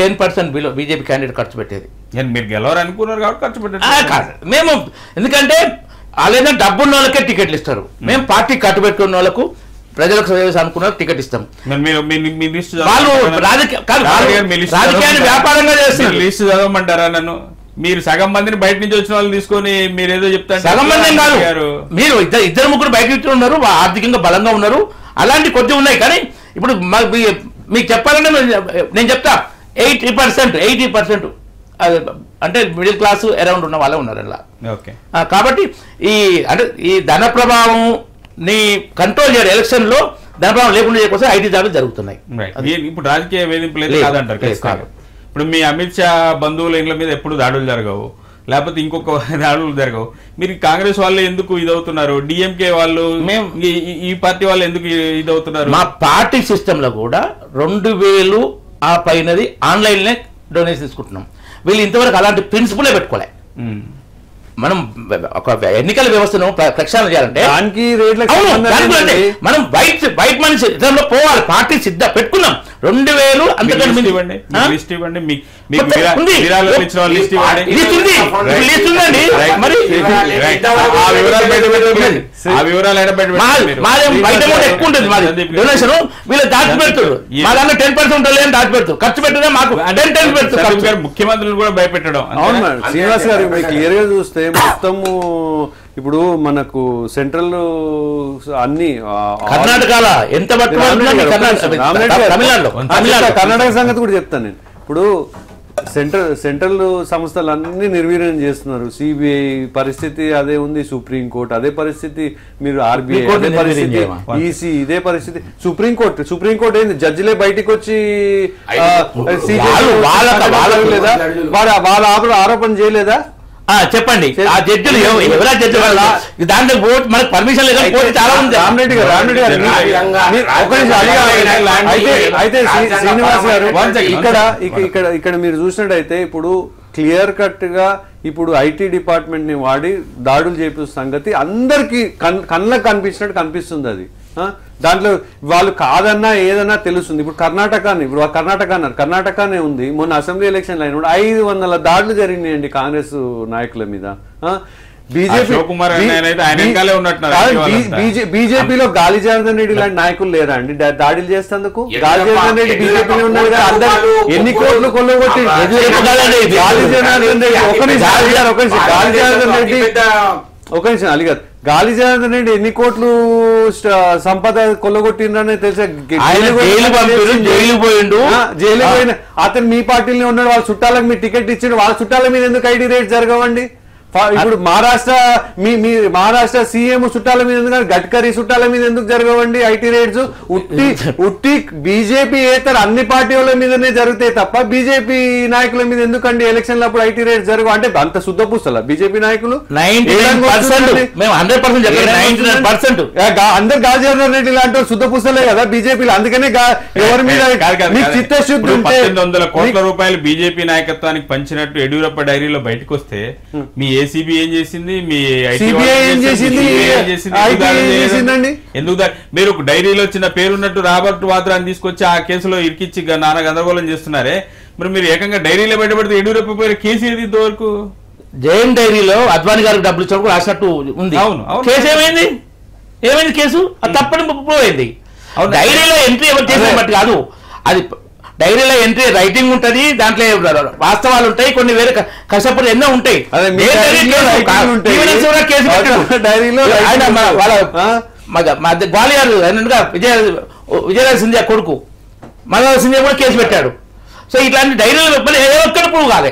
10% బిలో బీజేపీ క్యాండిడేట్ ఖర్చు పెట్టేది. మీరు గెలవరనుకున్నారు కాబట్టి ఖర్చు పెట్టారు కాదు. మేము ఎందుకంటే వాళ్ళైనా డబ్బున్న వాళ్ళకే టికెట్లు ఇస్తారు. మేము పార్టీ కట్టు పెట్టుకున్న వాళ్ళకు, ప్రజలకు సర్వీస్ అనుకున్న టికెట్ ఇస్తాం. వాళ్ళు రాజకీయాన్ని వ్యాపారంగా చేస్తారు. లిస్ట్ చదవమంటారా నన్ను? మీరు సగం మందిని బయట నుంచి వచ్చిన వాళ్ళు తీసుకొని మీరు ఏదో చెప్తారు. సగం మంది కాదు, మీరు ఇద్దరు ముగ్గురు బయట నుంచి ఉన్నారు, ఆర్థికంగా బలంగా ఉన్నారు, అలాంటి కొద్ది ఉన్నాయి. కానీ ఇప్పుడు మీకు చెప్పాలంటే నేను చెప్తా 80% అంటే మిడిల్ క్లాస్ అరౌండ్ ఉన్న వాళ్ళే ఉన్నారు అలా. కాబట్టి ఈ ధన ప్రభావం నీ కంట్రోల్ చేయడం, ఎలక్షన్ లో ధన ప్రభావం లేకుండా చేయకపోతే ఐటీ దాడులు జరుగుతున్నాయి. ఇప్పుడు రాజకీయ వేధింపు లేదు కాదంటారు. ఇప్పుడు మీ అమిత్ షా బంధువుల ఇండ్ల మీద ఎప్పుడు దాడులు జరగవు, లేకపోతే ఇంకొక దాడులు జరగవు. మీరు కాంగ్రెస్ వాళ్ళు ఎందుకు ఇదవుతున్నారు? డిఎంకే వాళ్ళు, ఈ పార్టీ వాళ్ళు ఎందుకు ఇదవుతున్నారు? మా పార్టీ సిస్టమ్ లో కూడా 2000 ఆ పైనది ఆన్లైన్లే డొనేషన్ తీసుకుంటున్నాం. వీళ్ళు ఇంతవరకు అలాంటి ప్రిన్సిపలే పెట్టుకోలే. మనం ఒక ఎన్నికల వ్యవస్థను ప్రక్షాళన చేయాలంటే మనం వైట్ మనిషి సిద్ధంలో పోవాలి. పార్టీ సిద్ధ పెట్టుకున్నాం 2000 అంతకంటే ఇవ్వండి. ఎక్కువ ఉంటుంది మాది డొనేషన్. వీళ్ళు దాచి పెడుతున్నారు, మా దాంట్లో 10% ఉంటుంది, దాచి పెడుతుంది. ఖర్చు పెట్టినా మాకు 10 పెడుతుంది. ముఖ్యమంత్రులు కూడా భయపెట్టడం. అవును మేడం. శ్రీనివాస్ గారు క్లియర్ గా చూస్తే మొత్తము ఇప్పుడు మనకు సెంట్రల్ అన్ని కర్ణాటకలో ఎంత కర్ణాటక సంగతి కూడా చెప్తాను నేను. ఇప్పుడు సెంట్రల్ సంస్థలు అన్ని నిర్వీర్యం చేస్తున్నారు. సిబిఐ పరిస్థితి అదే ఉంది, సుప్రీంకోర్టు అదే పరిస్థితి, మీరు ఆర్బీఐ అదే పరిస్థితి, ఈసీ ఇదే పరిస్థితి. సుప్రీంకోర్టు ఏంది, జడ్జిలే బయటికి వచ్చి లేదా వాళ్ళ ఆరోపణ చేయలేదా? చెప్పండి. ఆ జడ్జిలు ఎవరా జడ్జి వల్ల దాంట్లో మనకు పర్మిషన్ లేదు. చాలా ఉంది. రామరెడ్డి గారు అయితే శ్రీనివాస్ గారు ఇక్కడ మీరు చూసినట్టయితే ఇప్పుడు క్లియర్ కట్ గా ఇప్పుడు ఐటీ డిపార్ట్మెంట్ ని వాడి దాడులు చేపే సంగతి అందరికి కళ్ళకు కనిపించినట్టు కనిపిస్తుంది. అది దాంట్లో వాళ్ళు కాదన్నా ఏదన్నా తెలుస్తుంది. ఇప్పుడు కర్ణాటకనే ఉంది. మొన్న అసెంబ్లీ ఎలక్షన్ అయిన 500 దాడులు జరిగినాయండి కాంగ్రెస్ నాయకుల మీద. బీజేపీలో గాలి జనార్దన్ రెడ్డి లాంటి నాయకులు లేరా అండి దాడులు చేసేందుకు? గాలి జనార్దన్ రెడ్డి బీజేపీలో ఉన్నాడు కదా, అందరూ ఎన్ని కోట్లు కొల్లగొట్టి గాలి జనార్దన్ రెడ్డి ఒక నిమిషం అలిగారు. గాలి జనార్దన్ రెడ్డి ఎన్ని కోట్లు సంపద కొల్లగొట్టిందని తెలిసే జైలు పోయిన అతను మీ పార్టీలో ఉన్నాడు. వాళ్ళ చుట్టాలకు మీరు టికెట్ ఇచ్చిండు, వాళ్ళ చుట్టాల మీద ఎందుకు ఐటీ రేట్ జరగవండి? ఇప్పుడు మహారాష్ట్ర సీఎం చుట్టాల మీద ఎందుకు, గడ్కరీ చుట్టాల మీద ఎందుకు జరగవండి ఐటీ రేట్స్? ఉట్టి బీజేపీ ఏతర అన్ని పార్టీల మీదనే జరుగుతాయి తప్ప బీజేపీ నాయకుల మీద ఎందుకండి ఎలక్షన్ల అప్పుడు ఐటీ రేట్స్ జరగవు? అంటే అంత శుద్ధ పూస్తలా బీజేపీ నాయకులు? అందరు గాలి జనార్దన్ రెడ్డి లాంటి శుద్ధ పూస్తలే కదా బీజేపీలో. అందుకనే ఎవరి మీద చిత్తశుద్ధి ఉంటే 800 కోట్ల రూపాయలు బీజేపీ నాయకత్వానికి పంచినట్టు యడ్యూరప్ప డైరీలో బయటకు వస్తే మీ ఏసీబీ ఏం చేసింది, మీ ఎందుకు మీరు డైరీలో చిన్న పేరున్నట్టు రాబర్ట్ వాద్రాని తీసుకొచ్చి ఆ కేసులో ఇరికిచ్చి నానా గందరగోళం చేస్తున్నారే, మరి మీరు ఏకంగా డైరీలో బయటపడితే యడ్యూరప్ప పేరు కేసు ఏది ఇంతవరకు? జైన్ డైరీలో అద్వానీ గారికి డబ్బులు ఇచ్చినప్పుడు రాసినట్టు ఉంది. కేసు ఏమైంది కేసు? అది తప్పని పోయింది. డైరీలో ఎంట్రీ ఎవరు చేసిన బట్టి కాదు, అది డైరీలో ఎంట్రీ రైటింగ్ ఉంటది, దాంట్లో వాస్తవాలు ఉంటాయి, కొన్ని వేరే కష్టపడి ఎన్నో ఉంటాయి. గ్వాలియర్ విజయరాజ సింధియా కొడుకు మనోహర సింధియా కూడా కేసు పెట్టాడు. సో ఇట్లాంటి డైరీలు ఏ ఒక్కటి ప్రూవ్ కాలే,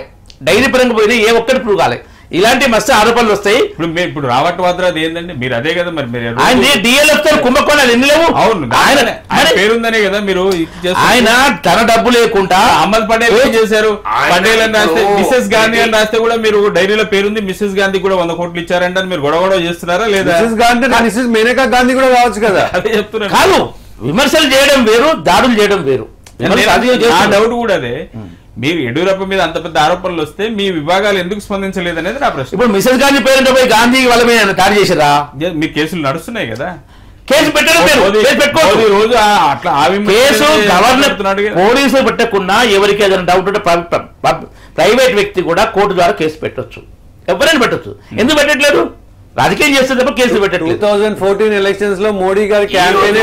డైరీ పరంగా పోయినా ఏ ఒక్కటి ప్రూవ్ కాలే. ఇలాంటి మస్తు ఆరోపణలు వస్తాయి. ఇప్పుడు రావట్ వాద్రా ఏంటండి, మీరు అదే కదా మరి మీరు ఆయన డిఎల్ఎఫ్ తో కుంభకోణాలు ఎన్ని లేవు. అవును, ఆయన పేరుందనే కదా మీరు ఆయన తన డబ్బు లేకుండా అహ్మద్ పటేల్ ఏం చేశారు, పటేల్ అని రాస్తే మిస్సెస్ గాంధీ అని రాస్తే కూడా మీరు డైరీలో పేరుంది మిస్సెస్ గాంధీ కూడా 100 కోట్లు ఇచ్చారంటే మీరు గొడవ చేస్తున్నారా లేదా? మిస్సెస్ మేనకా గాంధీ కూడా కావచ్చు కదా. అదే చెప్తున్నారు. కాదు, విమర్శలు చేయడం వేరు, దాడులు చేయడం వేరు. ఆ డౌట్ కూడా అదే. మీరు యడ్యూరప్ప మీద అంత పెద్ద ఆరోపణలు వస్తే మీ విభాగాలు ఎందుకు స్పందించలేదు అనేది నా ప్రశ్న. ఇప్పుడు మిసెస్ గాంధీ పేరుంటే పోయి గాంధీ వాళ్ళ మీద దాడి చేసిరా? మీ కేసులు నడుస్తున్నాయి కదా, కేసు పెట్టడం రోజు అట్లా కేసు గవర్నర్ పోలీసులు పెట్టకున్నా ఎవరికి ఏదైనా డౌట్ ఉంటే ప్రైవేట్ వ్యక్తి కూడా కోర్టు ద్వారా కేసు పెట్టొచ్చు, ఎవరైనా పెట్టొచ్చు. ఎందుకు పెట్టట్లేదు? రాజకీయం చేస్తే తప్ప కేసులు పెట్టట్లేదు. 2014 ఎలక్షన్స్ లో మోడీ గారి క్యాంపెయిన్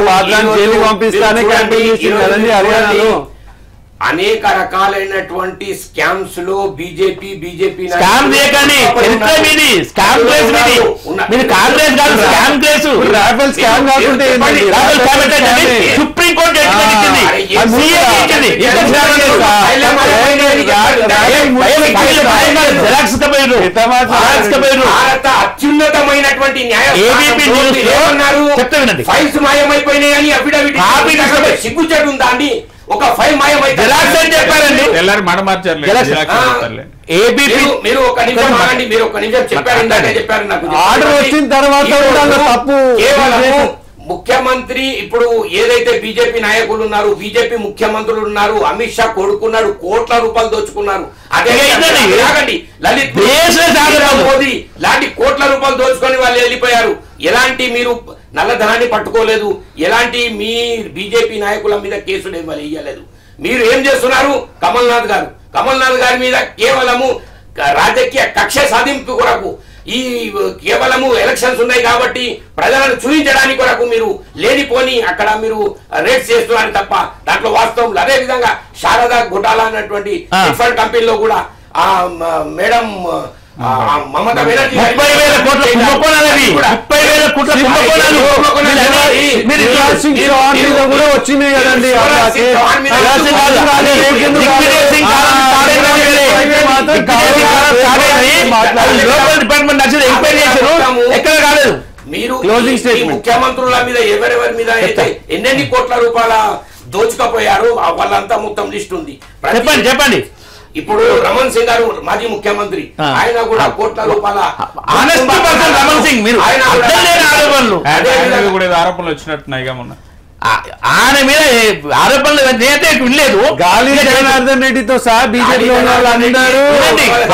జైలు పంపిస్తానే క్యాంపెయిన్ చేసింది కదండి హర్యానాలో. అనేక రకాలైనటువంటి స్కామ్స్ లో బీజేపీ స్కామ్ చేయకండి, స్కామ్ కేసు మీరు కాంగ్రెస్ కాదు, స్కామ్ కేసు. రాఫెల్ స్కామ్ కాకుంటే సుప్రీం కోర్టు భారత అత్యున్నతమైనటువంటి న్యాయస్థానం ఫైల్స్ మాయమైపోయినాయని అఫిడవిట్ సిగ్గుచేటు ఉందా అండి? ఒక ఫైల్ మాయమైతే చెప్పారండి, మాట మార్చారు. మీరు ఒక నిమిషం ఆగండి, మీరు ఒక నిమిషం చెప్పారు, ఇందాకే చెప్పారు నాకు. ఆర్డర్ వచ్చిన తర్వాత తప్పు కేవలం ముఖ్యమంత్రి ఇప్పుడు ఏదైతే బీజేపీ నాయకులు ఉన్నారు, బీజేపీ ముఖ్యమంత్రులు ఉన్నారు, అమిత్ షా కొడుకున్నాడు, కోట్ల రూపాయలు దోచుకున్నారు. అదే లలిత్ మోదీ లాంటి కోట్ల రూపాయలు దోచుకొని వాళ్ళు వెళ్ళిపోయారు. ఎలాంటి మీరు నల్లధనాన్ని పట్టుకోలేదు, ఎలాంటి మీ బీజేపీ నాయకుల మీద కేసులు ఏమీ వేయలేదు. మీరు ఏం చేస్తున్నారు? కమల్నాథ్ గారి మీద కేవలము రాజకీయ కక్ష సాధింపు కొరకు, ఈ కేవలము ఎలక్షన్స్ ఉన్నాయి కాబట్టి ప్రజలను చూపించడానికి కొరకు మీరు లేనిపోని అక్కడ మీరు రేట్స్ చేస్తున్నారు తప్ప దాంట్లో వాస్తవం. అదే విధంగా శారదా ఘోటాలా అన్నటువంటి ఫండ్ కంపెనీలో కూడా ఆ మేడం మమతా బెనర్జీ 30,000 కోట్ల కూడా వచ్చినాయి కదండి. డిపార్ట్మెంట్ ఎంక్వైరీ చేశారు, ఎక్కడ కాలేదు. మీరు ముఖ్యమంత్రుల మీద ఎవరెవరి మీద అయితే ఎన్నెన్ని కోట్ల రూపాయల దోచుకపోయారు వాళ్ళంతా మొత్తం లిస్ట్ ఉంది. చెప్పండి. ఇప్పుడు రమణ్ సింగ్ గారు మాజీ ముఖ్యమంత్రి, ఆయన కూడా కోట్ల రూపాయల ఆరోపణలు వచ్చినట్టున్నాయిగా మొన్న. ఆయన మీద ఆరోపణలు నేతే వినలేదు. గాలి జనార్దన్ రెడ్డితో సహా బీజేపీలో ఉన్న వాళ్ళందరూ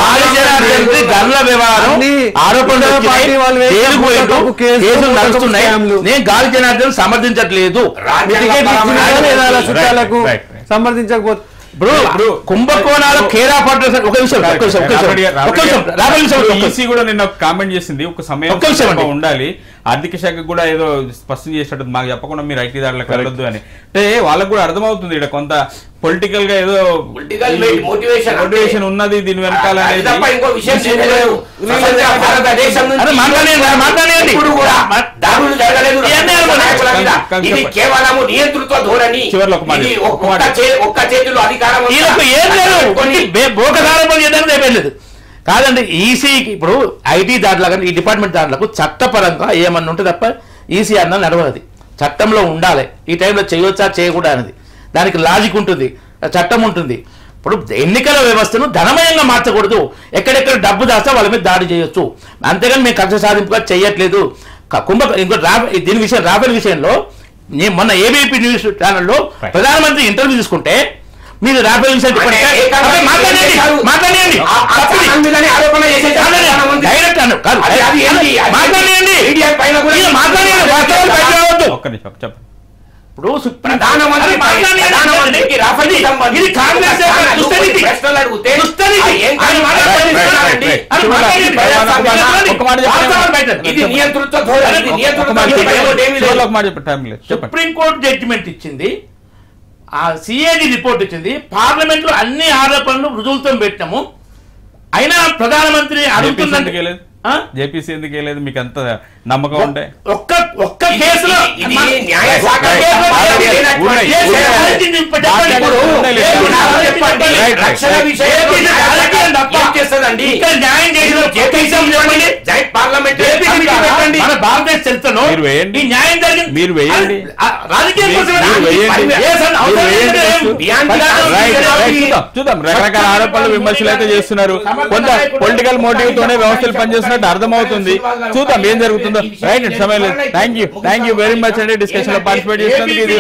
గాలి జనార్దన్ రెడ్డి గల్ల వ్యవహారం ఆరోపణలు కేసులు నడుస్తున్నాయి. నేను గాలి జనార్దన్ సమర్థించట్లేదు, చుట్టాలకు సమర్థించకపోతే. ఇప్పుడు కుంభకోణాలు కేరా పట్ల ఒక విషయం ఈసీ కూడా నిన్న కామెంట్ చేసింది, ఒక సమయం ఉండాలి, ఆర్థిక శాఖకు కూడా ఏదో స్పష్టం చేసినట్టు మాకు చెప్పకుండా మీరు ఐటీ దాడులకు వెళ్ళొద్దు అని. అంటే వాళ్ళకు కూడా అర్థమవుతుంది ఇక్కడ కొంత పొలిటికల్ గా ఏదో మోటివేషన్ ఉన్నది దీని వెనకాల. నియంతృత్వ ధోరణి, ఒక్క చేతిలో అధికారం లేదు కాదండి. ఈసీకి ఇప్పుడు ఐటీ దాంట్లో కానీ ఈ డిపార్ట్మెంట్ దాంట్లకు చట్టపరంగా ఏమన్నా ఉంటే తప్ప ఈసీ అన్న నడవదు. చట్టంలో ఉండాలి, ఈ టైంలో చేయవచ్చా చేయకూడదు అనేది దానికి లాజిక్ ఉంటుంది, చట్టం ఉంటుంది. ఇప్పుడు ఎన్నికల వ్యవస్థను ధనమయంగా మార్చకూడదు, ఎక్కడెక్కడ డబ్బు దాస్తా వాళ్ళ మీద దాడి చేయొచ్చు, అంతేగాని మేము కక్ష సాధింపుగా చేయట్లేదు. దీని విషయం రాఫెల్ విషయంలో మొన్న ఏబీపీ న్యూస్ ఛానల్లో ప్రధానమంత్రి ఇంటర్వ్యూ తీసుకుంటే మీరు రాఫెల్ విషయం ఇప్పుడు ప్రధానమంత్రి సుప్రీంకోర్టు జడ్జిమెంట్ ఇచ్చింది, ఆ సిఏడి రిపోర్ట్ ఇచ్చింది, పార్లమెంట్ లో అన్ని ఆరోపణలు రుజువులతో పెట్టినాము, అయినా ప్రధానమంత్రి అడుగుతున్నట్టు జేపీసీ ఎందుకు వేయలేదు? మీకు అంత నమ్మకం ఉంటే ఒక్క కేసులో ఇది న్యాయ శాఖ రక్షణ విషయంలో చేస్తుందండి. మన భారతదేశ చరిత్రలో మీరు వేయండి. ఈ న్యాయం జరిగింది. మీరు వేయండి. రాజకీయం కోసం చూద్దాం. రకరకాల ఆరోపణలు విమర్శలు అయితే చేస్తున్నారు. కొంత పొలిటికల్ మోటివ్ తోనే వ్యవస్థలు పనిచేస్తున్నట్టు అర్థమవుతుంది. చూద్దాం ఏం జరుగుతుందో. రైట్, సమయం లేదు. థ్యాంక్ యూ వెరీ మచ్ అండి డిస్కషన్ లో పార్టిసిపేట్ చేసినందుకు.